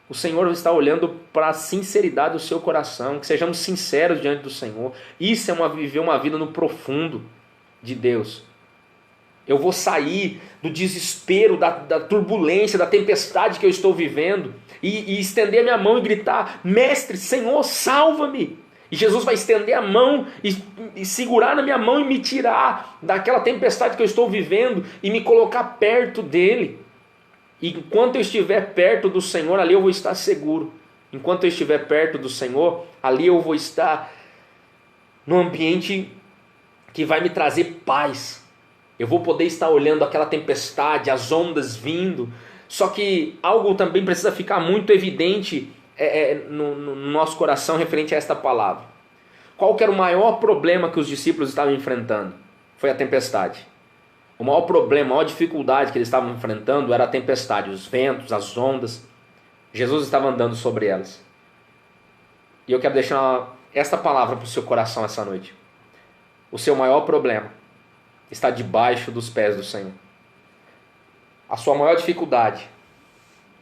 O Senhor está olhando para a sinceridade do seu coração, que sejamos sinceros diante do Senhor. Isso é viver uma vida no profundo de Deus. Eu vou sair do desespero, da turbulência, da tempestade que eu estou vivendo e estender a minha mão e gritar: Mestre, Senhor, salva-me! E Jesus vai estender a mão e segurar na minha mão e me tirar daquela tempestade que eu estou vivendo e me colocar perto dele. E enquanto eu estiver perto do Senhor, ali eu vou estar seguro. Enquanto eu estiver perto do Senhor, ali eu vou estar num ambiente que vai me trazer paz. Eu vou poder estar olhando aquela tempestade, as ondas vindo. Só que algo também precisa ficar muito evidente no nosso coração referente a esta palavra. Qual que era o maior problema que os discípulos estavam enfrentando? Foi a tempestade. O maior problema, a maior dificuldade que eles estavam enfrentando era a tempestade, os ventos, as ondas. Jesus estava andando sobre elas. E eu quero deixar esta palavra para o seu coração essa noite. O seu maior problema está debaixo dos pés do Senhor. A sua maior dificuldade,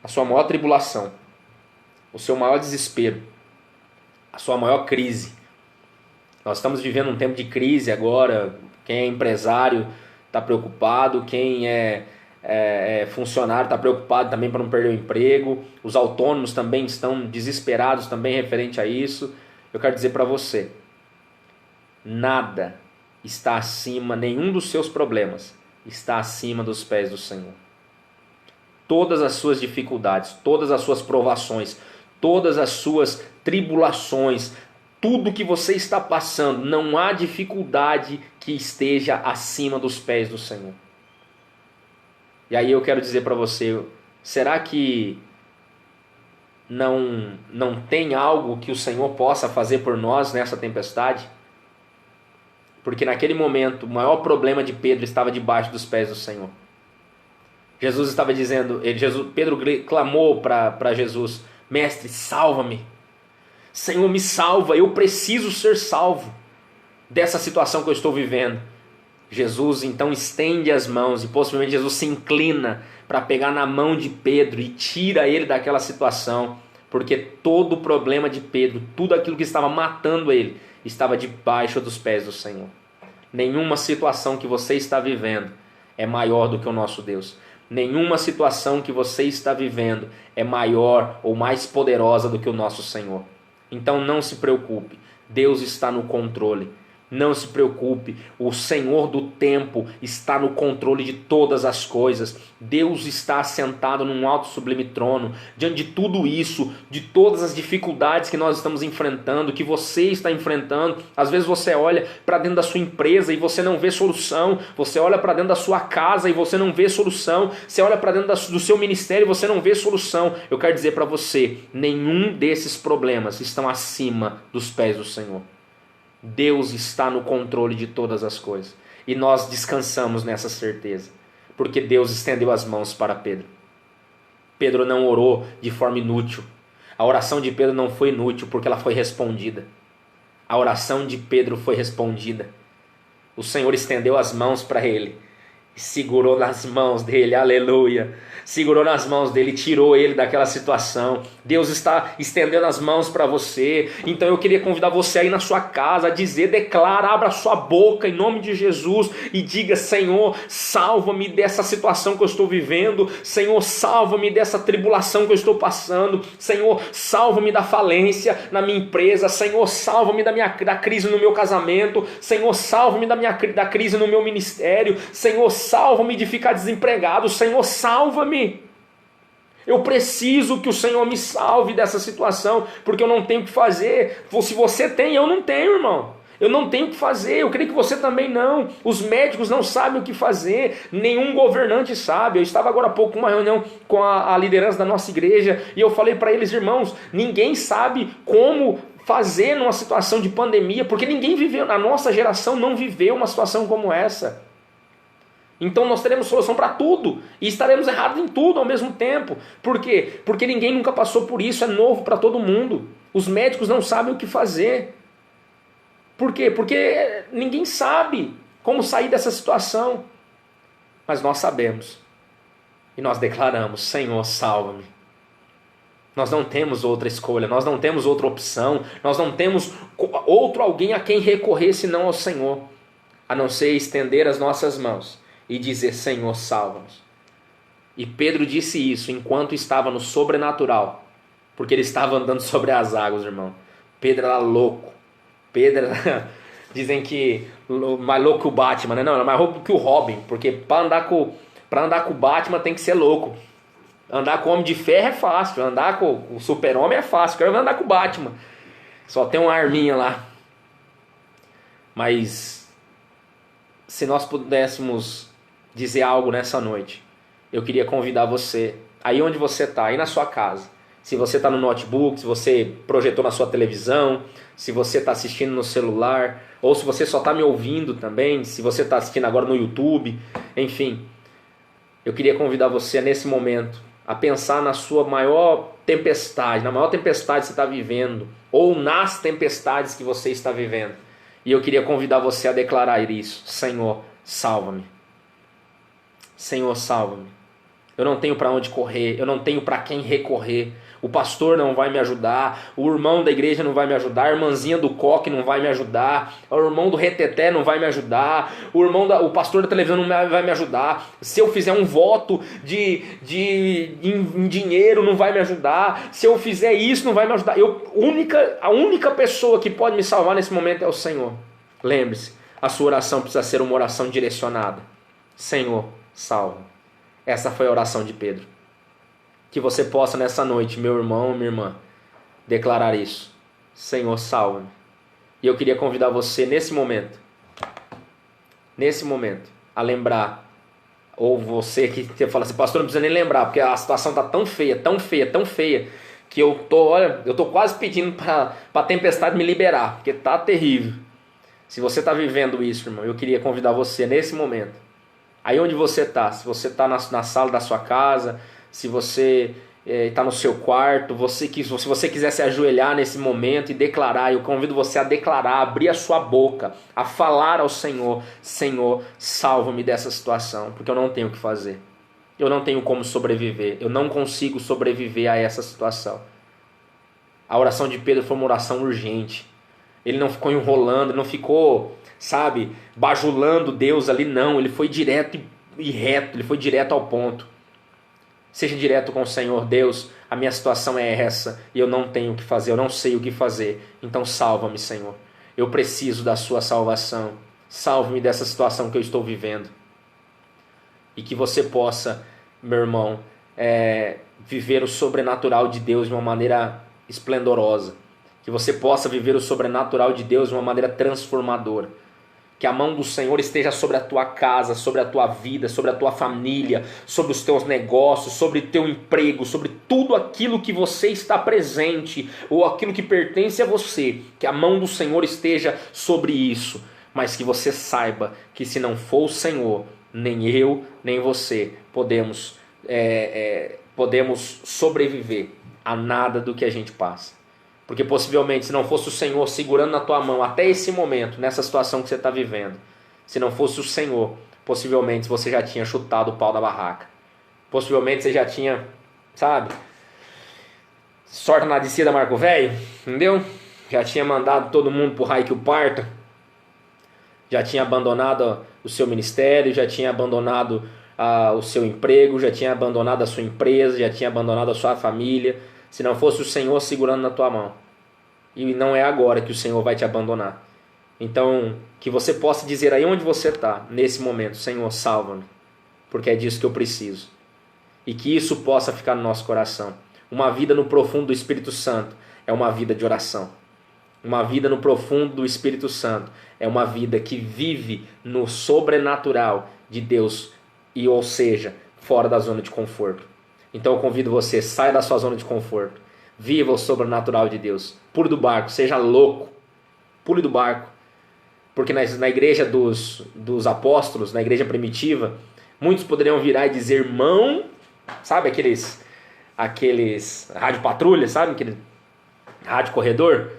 a sua maior tribulação, o seu maior desespero, a sua maior crise. Nós estamos vivendo um tempo de crise agora. Quem é empresário está preocupado, quem é funcionário está preocupado também para não perder o emprego, os autônomos também estão desesperados também referente a isso. Eu quero dizer para você, nada está acima, nenhum dos seus problemas está acima dos pés do Senhor. Todas as suas dificuldades, todas as suas provações, todas as suas tribulações, tudo que você está passando, não há dificuldade que esteja acima dos pés do Senhor. E aí eu quero dizer para você, será que não tem algo que o Senhor possa fazer por nós nessa tempestade? Porque naquele momento, o maior problema de Pedro estava debaixo dos pés do Senhor. Jesus estava dizendo, Pedro clamou para Jesus: Mestre, salva-me. Senhor, me salva, eu preciso ser salvo dessa situação que eu estou vivendo. Jesus então estende as mãos e possivelmente Jesus se inclina para pegar na mão de Pedro e tira ele daquela situação, porque todo o problema de Pedro, tudo aquilo que estava matando ele, estava debaixo dos pés do Senhor. Nenhuma situação que você está vivendo é maior do que o nosso Deus. Nenhuma situação que você está vivendo é maior ou mais poderosa do que o nosso Senhor. Então não se preocupe, Deus está no controle. Não se preocupe, o Senhor do tempo está no controle de todas as coisas. Deus está assentado num alto e sublime trono. Diante de tudo isso, de todas as dificuldades que nós estamos enfrentando, que você está enfrentando, às vezes você olha para dentro da sua empresa e você não vê solução, você olha para dentro da sua casa e você não vê solução, você olha para dentro do seu ministério e você não vê solução. Eu quero dizer para você, nenhum desses problemas estão acima dos pés do Senhor. Deus está no controle de todas as coisas. E nós descansamos nessa certeza. Porque Deus estendeu as mãos para Pedro. Pedro não orou de forma inútil. A oração de Pedro não foi inútil porque ela foi respondida. A oração de Pedro foi respondida. O Senhor estendeu as mãos para ele. E segurou nas mãos dele, aleluia. Segurou nas mãos dele, tirou ele daquela situação. Deus está estendendo as mãos para você. Então eu queria convidar você aí na sua casa a dizer, declara, abra sua boca em nome de Jesus e diga: Senhor, salva-me dessa situação que eu estou vivendo. Senhor, salva-me dessa tribulação que eu estou passando. Senhor, salva-me da falência na minha empresa. Senhor, salva-me da crise no meu casamento. Senhor, salva-me da crise no meu ministério. Senhor, salva-me de ficar desempregado. Senhor, salva-me. Eu preciso que o Senhor me salve dessa situação, porque eu não tenho o que fazer. Se você tem, eu não tenho, irmão. Eu não tenho o que fazer, eu creio que você também não. Os médicos não sabem o que fazer, nenhum governante sabe. Eu estava agora há pouco numa reunião com a liderança da nossa igreja e eu falei para eles: irmãos, ninguém sabe como fazer numa situação de pandemia, porque ninguém viveu, a nossa geração não viveu uma situação como essa. Então nós teremos solução para tudo e estaremos errados em tudo ao mesmo tempo. Por quê? Porque ninguém nunca passou por isso, é novo para todo mundo. Os médicos não sabem o que fazer. Por quê? Porque ninguém sabe como sair dessa situação. Mas nós sabemos. E nós declaramos: Senhor, salva-me. Nós não temos outra escolha, nós não temos outra opção, nós não temos outro alguém a quem recorrer senão ao Senhor, a não ser estender as nossas mãos e dizer: Senhor, salva-nos. E Pedro disse isso enquanto estava no sobrenatural, porque ele estava andando sobre as águas, irmão. Pedro era louco. Pedro era, dizem que mais louco que o Batman, né? Não, era mais louco que o Robin, porque para andar com o Batman tem que ser louco. Andar com o Homem de Ferro é fácil, andar com o Super-Homem é fácil. Quero andar com o Batman, só tem uma arminha lá. Mas se nós pudéssemos dizer algo nessa noite, eu queria convidar você, aí onde você está, aí na sua casa, se você está no notebook, se você projetou na sua televisão, se você está assistindo no celular, ou se você só está me ouvindo também, se você está assistindo agora no YouTube, enfim, eu queria convidar você nesse momento a pensar na sua maior tempestade, na maior tempestade que você está vivendo, ou nas tempestades que você está vivendo. E eu queria convidar você a declarar isso: Senhor, salva-me. Senhor, salva-me. Eu não tenho para onde correr, eu não tenho para quem recorrer. O pastor não vai me ajudar, o irmão da igreja não vai me ajudar, a irmãzinha do coque não vai me ajudar, o irmão do reteté não vai me ajudar, o pastor da televisão não vai me ajudar. Se eu fizer um voto em dinheiro, não vai me ajudar. Se eu fizer isso, não vai me ajudar. A única pessoa que pode me salvar nesse momento é o Senhor. Lembre-se, a sua oração precisa ser uma oração direcionada. Senhor, salva. Essa foi a oração de Pedro. Que você possa nessa noite, meu irmão, minha irmã, declarar isso: Senhor, salva-me. E eu queria convidar você nesse momento, a lembrar, ou você que fala assim: pastor, não precisa nem lembrar, porque a situação está tão feia, que eu tô quase pedindo para a tempestade me liberar, porque está terrível. Se você está vivendo isso, irmão, eu queria convidar você nesse momento, aí onde você está, se você está na sala da sua casa, se você está no seu quarto, se você quiser se ajoelhar nesse momento e declarar, eu convido você a declarar, abrir a sua boca, a falar ao Senhor: Senhor, salva-me dessa situação, porque eu não tenho o que fazer. Eu não tenho como sobreviver, eu não consigo sobreviver a essa situação. A oração de Pedro foi uma oração urgente. Ele não ficou enrolando, ele não ficou, bajulando Deus ali, não. Ele foi direto e reto, ele foi direto ao ponto. Seja direto com o Senhor: Deus, a minha situação é essa, e eu não tenho o que fazer, eu não sei o que fazer, então salva-me, Senhor. eu preciso da sua salvação. Salve-me dessa situação que eu estou vivendo. E que você possa, meu irmão, viver o sobrenatural de Deus de uma maneira esplendorosa. Que você possa viver o sobrenatural de Deus de uma maneira transformadora. Que a mão do Senhor esteja sobre a tua casa, sobre a tua vida, sobre a tua família, sobre os teus negócios, sobre o teu emprego, sobre tudo aquilo que você está presente ou aquilo que pertence a você. Que a mão do Senhor esteja sobre isso. Mas que você saiba que se não for o Senhor, nem eu, nem você podemos sobreviver a nada do que a gente passa. Porque possivelmente se não fosse o Senhor segurando na tua mão até esse momento, nessa situação que você está vivendo, se não fosse o Senhor, possivelmente você já tinha chutado o pau da barraca. Possivelmente você já tinha, sabe, sorte na descida Marco Velho, entendeu? Já tinha mandado todo mundo pro raio que o parta, já tinha abandonado o seu ministério, já tinha abandonado o seu emprego, já tinha abandonado a sua empresa, já tinha abandonado a sua família, se não fosse o Senhor segurando na tua mão. E não é agora que o Senhor vai te abandonar. Então, que você possa dizer aí onde você está, nesse momento: Senhor, salva-me, porque é disso que eu preciso. E que isso possa ficar no nosso coração. Uma vida no profundo do Espírito Santo é uma vida de oração. Uma vida no profundo do Espírito Santo é uma vida que vive no sobrenatural de Deus, ou seja, fora da zona de conforto. Então eu convido você, saia da sua zona de conforto, viva o sobrenatural de Deus, pule do barco, seja louco, pule do barco, porque na igreja dos apóstolos, na igreja primitiva, muitos poderiam virar e dizer: irmão, sabe aqueles rádio patrulha, sabe, aquele rádio corredor?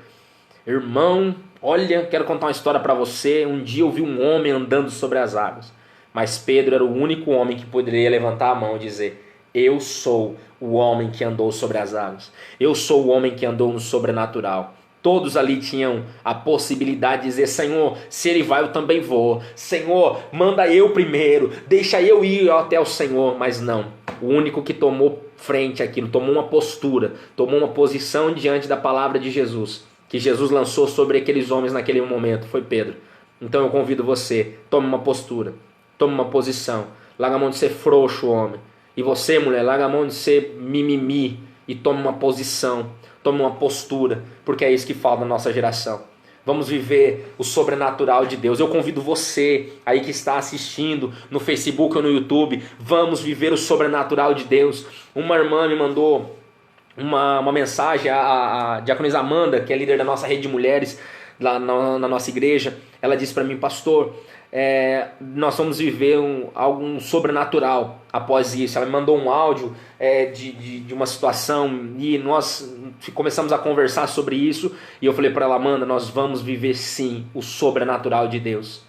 Irmão, olha, quero contar uma história para você, um dia eu vi um homem andando sobre as águas, mas Pedro era o único homem que poderia levantar a mão e dizer: eu sou o homem que andou sobre as águas. Eu sou o homem que andou no sobrenatural. Todos ali tinham a possibilidade de dizer: Senhor, se ele vai, eu também vou. Senhor, manda eu primeiro. Deixa eu ir até o Senhor. Mas não. O único que tomou frente àquilo, tomou uma postura, tomou uma posição diante da palavra de Jesus, que Jesus lançou sobre aqueles homens naquele momento, foi Pedro. Então eu convido você, tome uma postura, tome uma posição. Larga a mão de ser frouxo, homem. E você, mulher, larga a mão de ser mimimi e tome uma posição, tome uma postura, porque é isso que falta na nossa geração. Vamos viver o sobrenatural de Deus. Eu convido você aí que está assistindo no Facebook ou no YouTube, vamos viver o sobrenatural de Deus. Uma irmã me mandou uma mensagem, a diaconisa Amanda, que é líder da nossa rede de mulheres lá na nossa igreja. Ela disse para mim: pastor, nós vamos viver algo sobrenatural após isso. Ela me mandou um áudio de uma situação e nós começamos a conversar sobre isso. E eu falei para ela: Amanda, nós vamos viver sim o sobrenatural de Deus.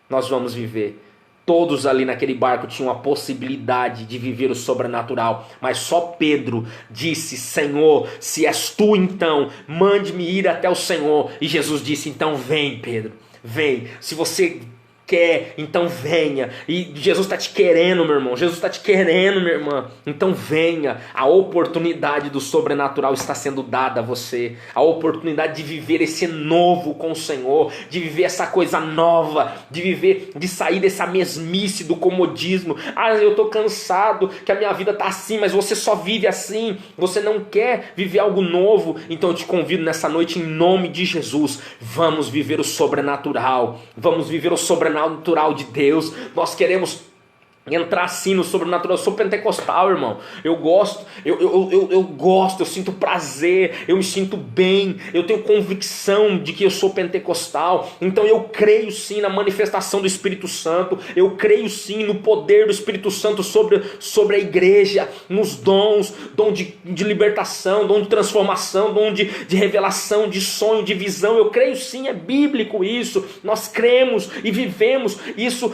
Nós vamos viver. Todos ali naquele barco tinham a possibilidade de viver o sobrenatural, mas só Pedro disse: Senhor, se és tu, então mande-me ir até o Senhor. E Jesus disse: então vem, Pedro, vem. Se você quer, então venha. E Jesus está te querendo, meu irmão. Jesus está te querendo, minha irmã. Então venha. A oportunidade do sobrenatural está sendo dada a você. A oportunidade de viver esse novo com o Senhor, de viver essa coisa nova, de sair dessa mesmice do comodismo. Ah, eu estou cansado, que a minha vida está assim, mas você só vive assim. Você não quer viver algo novo. Então eu te convido nessa noite, em nome de Jesus, vamos viver o sobrenatural. Vamos viver o sobrenatural de Deus. Nós queremos entrar assim no sobrenatural. Eu sou pentecostal, irmão. Eu gosto, eu sinto prazer, eu me sinto bem, eu tenho convicção de que eu sou pentecostal. Então eu creio sim na manifestação do Espírito Santo, eu creio sim no poder do Espírito Santo sobre a igreja, nos dons, dom de libertação, dom de transformação, dom de revelação, de sonho, de visão. Eu creio sim, é bíblico isso. Nós cremos e vivemos isso,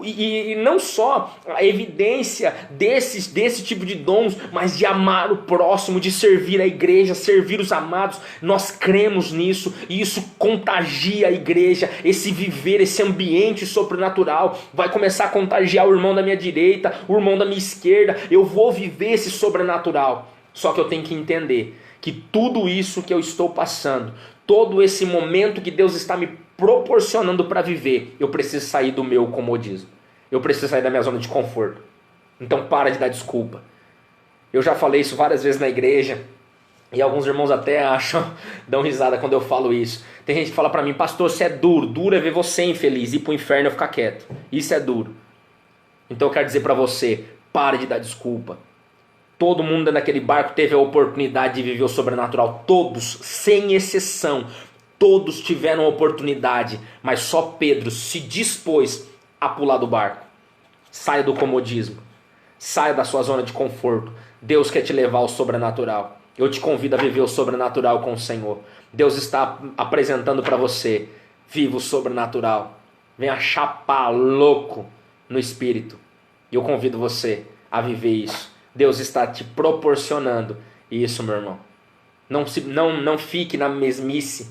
e não só a evidência desse tipo de dons, mas de amar o próximo, de servir a igreja, servir os amados. Nós cremos nisso e isso contagia a igreja. Esse viver, esse ambiente sobrenatural vai começar a contagiar o irmão da minha direita, o irmão da minha esquerda. Eu vou viver esse sobrenatural. Só que eu tenho que entender que tudo isso que eu estou passando, todo esse momento que Deus está me proporcionando para viver, eu preciso sair do meu comodismo. Eu preciso sair da minha zona de conforto. Então para de dar desculpa. Eu já falei isso várias vezes na igreja, e alguns irmãos até dão risada quando eu falo isso. Tem gente que fala para mim, pastor, isso é duro. Duro é ver você infeliz, ir pro inferno e ficar quieto. Isso é duro. Então eu quero dizer para você, pare de dar desculpa. Todo mundo naquele barco teve a oportunidade de viver o sobrenatural. Todos, sem exceção, todos tiveram a oportunidade. Mas só Pedro se dispôs a pular do barco. Saia do comodismo. Saia da sua zona de conforto. Deus quer te levar ao sobrenatural. Eu te convido a viver o sobrenatural com o Senhor. Deus está apresentando para você. Viva o sobrenatural. Venha chapar louco no Espírito. E eu convido você a viver isso. Deus está te proporcionando isso, meu irmão. Não fique na mesmice.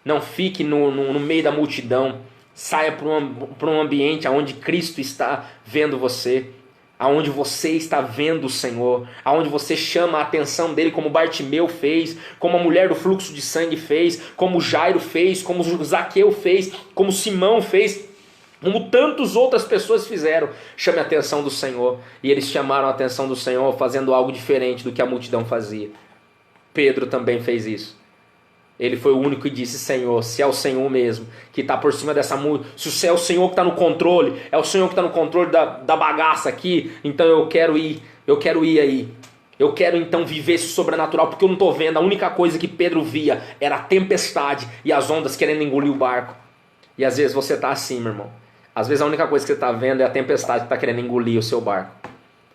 Não fique no meio da multidão. Saia para um ambiente onde Cristo está vendo você. Aonde você está vendo o Senhor, aonde você chama a atenção dele, como Bartimeu fez, como a mulher do fluxo de sangue fez, como Jairo fez, como Zaqueu fez, como Simão fez, como tantas outras pessoas fizeram. Chame a atenção do Senhor. E eles chamaram a atenção do Senhor fazendo algo diferente do que a multidão fazia. Pedro também fez isso. Ele foi o único que disse, Senhor, se é o Senhor mesmo que está por cima dessa multidão, se é o Senhor que está no controle, é o Senhor que está no controle da bagaça aqui, então eu quero ir aí. Eu quero então viver esse sobrenatural, porque eu não estou vendo. A única coisa que Pedro via era a tempestade e as ondas querendo engolir o barco. E às vezes você está assim, meu irmão. Às vezes a única coisa que você está vendo é a tempestade que está querendo engolir o seu barco.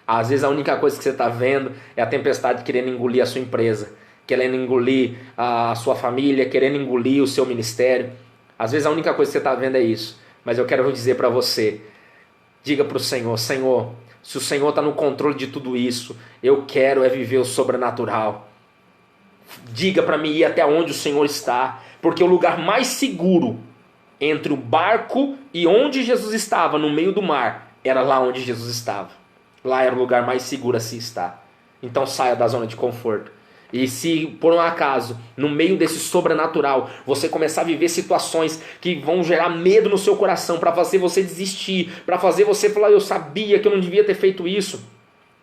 Às vezes a única coisa que você está vendo é a tempestade querendo engolir a sua empresa, querendo engolir a sua família, querendo engolir o seu ministério. Às vezes a única coisa que você está vendo é isso. Mas eu quero dizer para você, diga para o Senhor, Senhor, se o Senhor está no controle de tudo isso, eu quero viver o sobrenatural. Diga para mim ir até onde o Senhor está, porque o lugar mais seguro entre o barco e onde Jesus estava, no meio do mar, era lá onde Jesus estava. Lá era o lugar mais seguro a se estar. Então saia da zona de conforto. E se por um acaso, no meio desse sobrenatural, você começar a viver situações que vão gerar medo no seu coração, para fazer você desistir, para fazer você falar, eu sabia que eu não devia ter feito isso,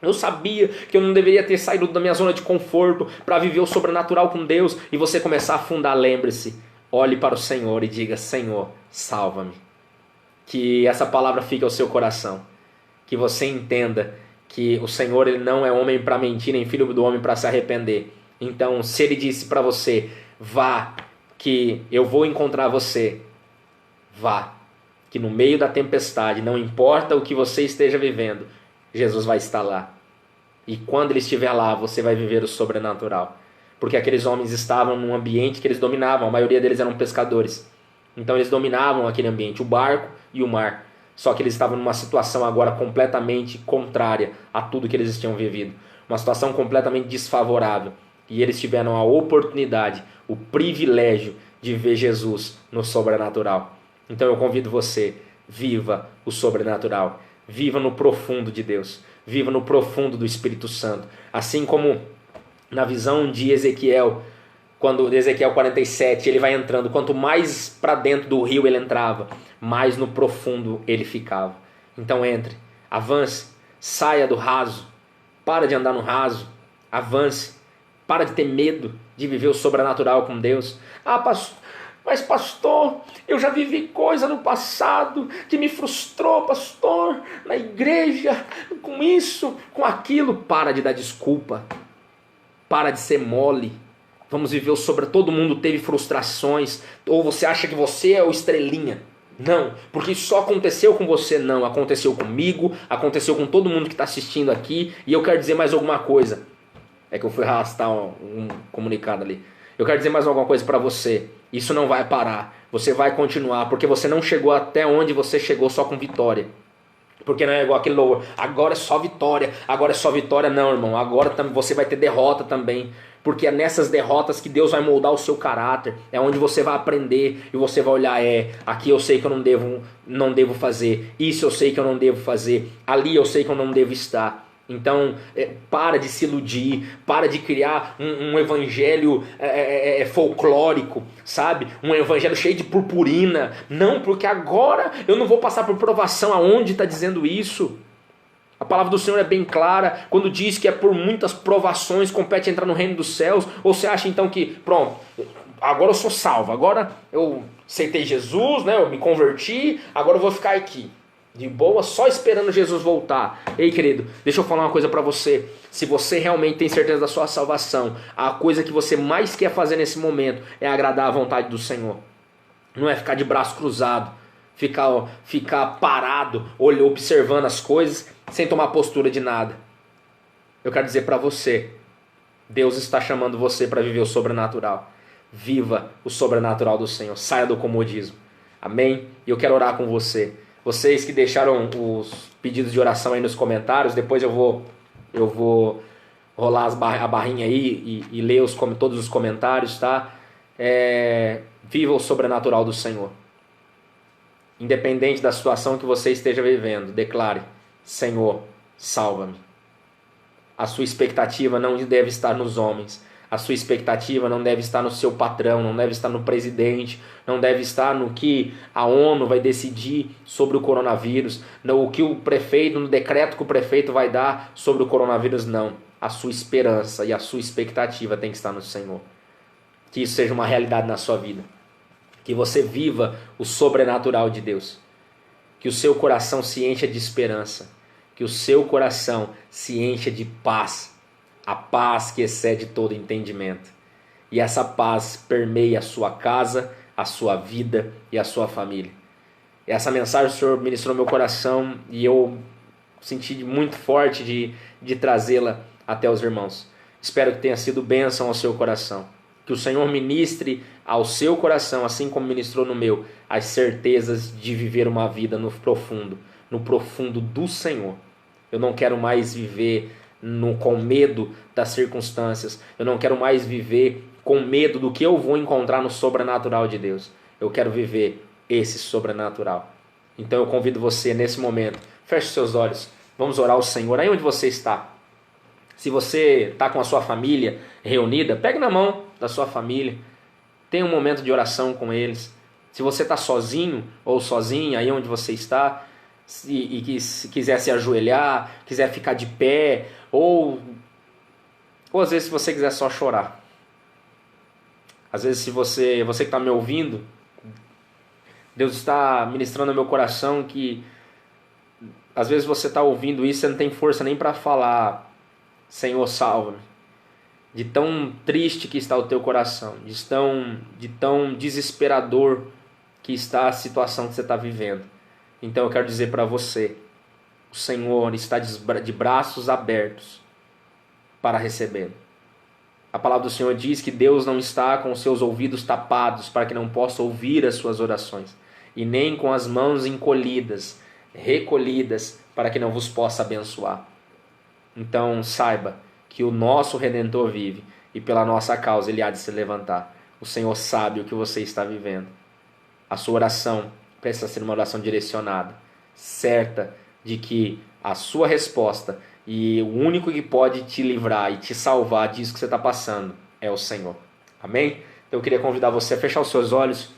eu sabia que eu não deveria ter saído da minha zona de conforto para viver o sobrenatural com Deus, e você começar a afundar, lembre-se, olhe para o Senhor e diga, Senhor, salva-me. Que essa palavra fique ao seu coração, que você entenda que o Senhor ele não é homem para mentir, nem filho do homem para se arrepender. Então, se ele disse para você, vá, que eu vou encontrar você, vá. Que no meio da tempestade, não importa o que você esteja vivendo, Jesus vai estar lá. E quando ele estiver lá, você vai viver o sobrenatural. Porque aqueles homens estavam num ambiente que eles dominavam, a maioria deles eram pescadores. Então eles dominavam aquele ambiente, o barco e o mar. Só que eles estavam numa situação agora completamente contrária a tudo que eles tinham vivido. Uma situação completamente desfavorável. E eles tiveram a oportunidade, o privilégio de ver Jesus no sobrenatural. Então eu convido você, viva o sobrenatural. Viva no profundo de Deus. Viva no profundo do Espírito Santo. Assim como na visão de Ezequiel, quando Ezequiel 47 ele vai entrando, quanto mais para dentro do rio ele entrava, mais no profundo ele ficava. Então entre, avance, saia do raso, para de andar no raso, avance, para de ter medo de viver o sobrenatural com Deus. Mas pastor, eu já vivi coisa no passado que me frustrou, pastor, na igreja, com isso, com aquilo. Para de dar desculpa, para de ser mole. Vamos viver o sobrenatural. Todo mundo teve frustrações. Ou você acha que você é o estrelinha? Não, porque isso só aconteceu com você. Não, aconteceu comigo, aconteceu com todo mundo que está assistindo aqui. E eu quero dizer mais alguma coisa. É que eu fui arrastar um comunicado ali. Eu quero dizer mais alguma coisa para você. Isso não vai parar. Você vai continuar, porque você não chegou até onde você chegou só com vitória. Porque não é igual aquele louvor, agora é só vitória, agora é só vitória. Não, irmão, agora você vai ter derrota também. Porque é nessas derrotas que Deus vai moldar o seu caráter. É onde você vai aprender e você vai olhar, aqui eu sei que eu não devo fazer. Isso eu sei que eu não devo fazer. Ali eu sei que eu não devo estar. Então, para de se iludir, para de criar um evangelho folclórico, sabe? Um evangelho cheio de purpurina. Não, porque agora eu não vou passar por provação. Aonde está dizendo isso? A palavra do Senhor é bem clara, quando diz que é por muitas provações compete entrar no reino dos céus. Ou você acha então que, pronto, agora eu sou salvo, agora eu aceitei Jesus, né? Eu me converti, agora eu vou ficar aqui de boa, só esperando Jesus voltar. Ei, querido, deixa eu falar uma coisa para você. Se você realmente tem certeza da sua salvação, a coisa que você mais quer fazer nesse momento é agradar a vontade do Senhor. Não é ficar de braço cruzado, ficar parado, observando as coisas, sem tomar postura de nada. Eu quero dizer para você, Deus está chamando você para viver o sobrenatural. Viva o sobrenatural do Senhor. Saia do comodismo. Amém? E eu quero orar com você. Vocês que deixaram os pedidos de oração aí nos comentários, depois eu vou rolar a barrinha aí e ler todos os comentários, tá? Viva o sobrenatural do Senhor. Independente da situação que você esteja vivendo, declare: Senhor, salva-me. A sua expectativa não deve estar nos homens. A sua expectativa não deve estar no seu patrão, não deve estar no presidente, não deve estar no que a ONU vai decidir sobre o coronavírus, no que o prefeito, no decreto que o prefeito vai dar sobre o coronavírus, não. A sua esperança e a sua expectativa tem que estar no Senhor. Que isso seja uma realidade na sua vida. Que você viva o sobrenatural de Deus. Que o seu coração se encha de esperança. Que o seu coração se encha de paz. A paz que excede todo entendimento. E essa paz permeia a sua casa, a sua vida e a sua família. E essa mensagem o Senhor ministrou no meu coração e eu senti muito forte de trazê-la até os irmãos. Espero que tenha sido bênção ao seu coração. Que o Senhor ministre ao seu coração, assim como ministrou no meu, as certezas de viver uma vida no profundo do Senhor. Eu não quero mais viver com medo das circunstâncias. Eu não quero mais viver com medo do que eu vou encontrar no sobrenatural de Deus. Eu quero viver esse sobrenatural. Então eu convido você nesse momento, feche seus olhos, vamos orar ao Senhor, aí onde você está. Se você está com a sua família reunida, pegue na mão da sua família, tenha um momento de oração com eles. Se você está sozinho ou sozinha, aí onde você está, e se quiser se ajoelhar, quiser ficar de pé, ou às vezes se você quiser só chorar. Às vezes se você que está me ouvindo, Deus está ministrando no meu coração que às vezes você está ouvindo isso e você não tem força nem para falar: Senhor, salva-me. De tão triste que está o teu coração, de tão desesperador que está a situação que você está vivendo. Então eu quero dizer para você, o Senhor está de braços abertos para recebê-lo. A palavra do Senhor diz que Deus não está com os seus ouvidos tapados para que não possa ouvir as suas orações, e nem com as mãos recolhidas para que não vos possa abençoar. Então saiba que o nosso Redentor vive e pela nossa causa Ele há de se levantar. O Senhor sabe o que você está vivendo. A sua oração precisa ser uma oração direcionada, certa de que a sua resposta e o único que pode te livrar e te salvar disso que você está passando é o Senhor. Amém? Então eu queria convidar você a fechar os seus olhos.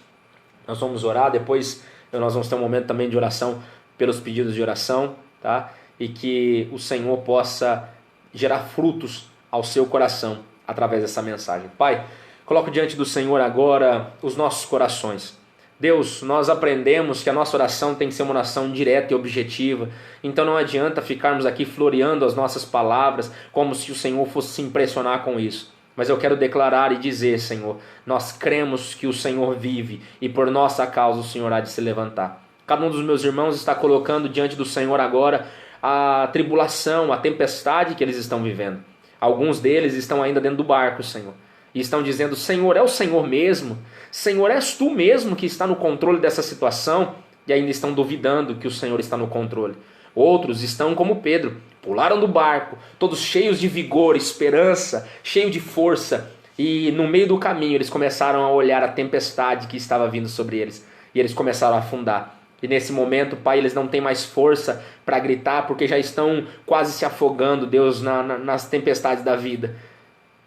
Nós vamos orar, depois nós vamos ter um momento também de oração pelos pedidos de oração, tá? E que o Senhor possa gerar frutos ao seu coração através dessa mensagem. Pai, coloco diante do Senhor agora os nossos corações. Deus, nós aprendemos que a nossa oração tem que ser uma oração direta e objetiva. Então não adianta ficarmos aqui floreando as nossas palavras como se o Senhor fosse se impressionar com isso. Mas eu quero declarar e dizer, Senhor, nós cremos que o Senhor vive e por nossa causa o Senhor há de se levantar. Cada um dos meus irmãos está colocando diante do Senhor agora a tribulação, a tempestade que eles estão vivendo. Alguns deles estão ainda dentro do barco, Senhor. E estão dizendo: Senhor, é o Senhor mesmo? Senhor, és Tu mesmo que está no controle dessa situação? E ainda estão duvidando que o Senhor está no controle. Outros estão como Pedro, pularam do barco, todos cheios de vigor, esperança, cheios de força. E no meio do caminho eles começaram a olhar a tempestade que estava vindo sobre eles. E eles começaram a afundar. E nesse momento, Pai, eles não têm mais força para gritar, porque já estão quase se afogando, Deus, nas tempestades da vida.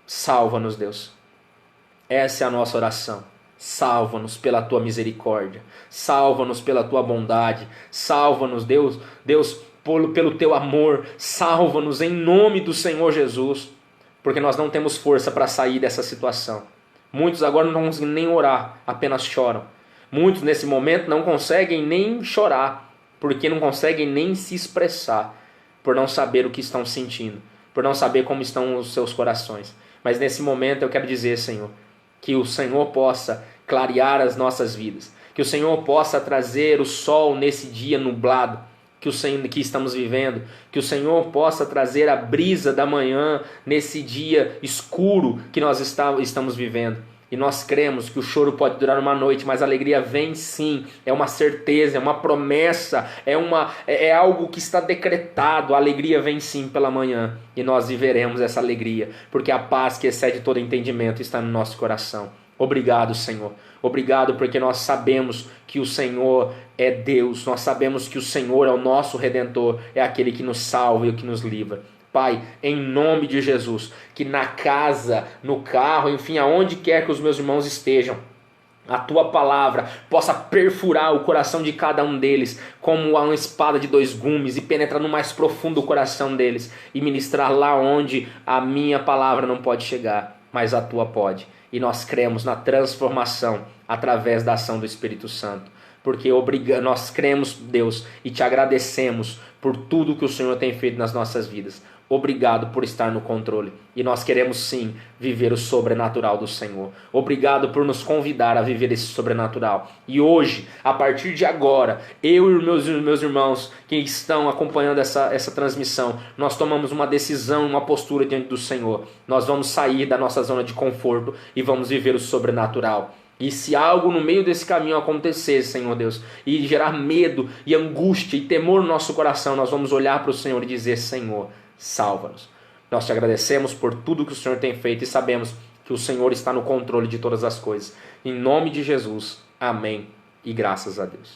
Salva-nos, Deus. Essa é a nossa oração. Salva-nos pela Tua misericórdia. Salva-nos pela Tua bondade. Salva-nos, Deus, pelo Teu amor. Salva-nos em nome do Senhor Jesus. Porque nós não temos força para sair dessa situação. Muitos agora não conseguem nem orar, apenas choram. Muitos nesse momento não conseguem nem chorar, porque não conseguem nem se expressar, por não saber o que estão sentindo, por não saber como estão os seus corações. Mas nesse momento eu quero dizer, Senhor, que o Senhor possa clarear as nossas vidas, que o Senhor possa trazer o sol nesse dia nublado que estamos vivendo, que o Senhor possa trazer a brisa da manhã nesse dia escuro que nós estamos vivendo. E nós cremos que o choro pode durar uma noite, mas a alegria vem sim. É uma certeza, é uma promessa, é algo que está decretado. A alegria vem sim pela manhã e nós viveremos essa alegria, porque a paz que excede todo entendimento está no nosso coração. Obrigado, Senhor. Obrigado porque nós sabemos que o Senhor é Deus. Nós sabemos que o Senhor é o nosso Redentor, é aquele que nos salva e o que nos livra. Pai, em nome de Jesus, que na casa, no carro, enfim, aonde quer que os meus irmãos estejam, a Tua palavra possa perfurar o coração de cada um deles, como uma espada de 2 gumes, e penetrar no mais profundo do coração deles, e ministrar lá onde a minha palavra não pode chegar, mas a Tua pode. E nós cremos na transformação através da ação do Espírito Santo. Porque nós cremos, Deus, e Te agradecemos por tudo que o Senhor tem feito nas nossas vidas. Obrigado por estar no controle. E nós queremos sim viver o sobrenatural do Senhor. Obrigado por nos convidar a viver esse sobrenatural. E hoje, a partir de agora, eu e os meus irmãos que estão acompanhando essa transmissão, nós tomamos uma decisão, uma postura diante do Senhor. Nós vamos sair da nossa zona de conforto e vamos viver o sobrenatural. E se algo no meio desse caminho acontecer, Senhor Deus, e gerar medo e angústia e temor no nosso coração, nós vamos olhar para o Senhor e dizer: Senhor, salva-nos. Nós Te agradecemos por tudo que o Senhor tem feito e sabemos que o Senhor está no controle de todas as coisas. Em nome de Jesus, amém e graças a Deus.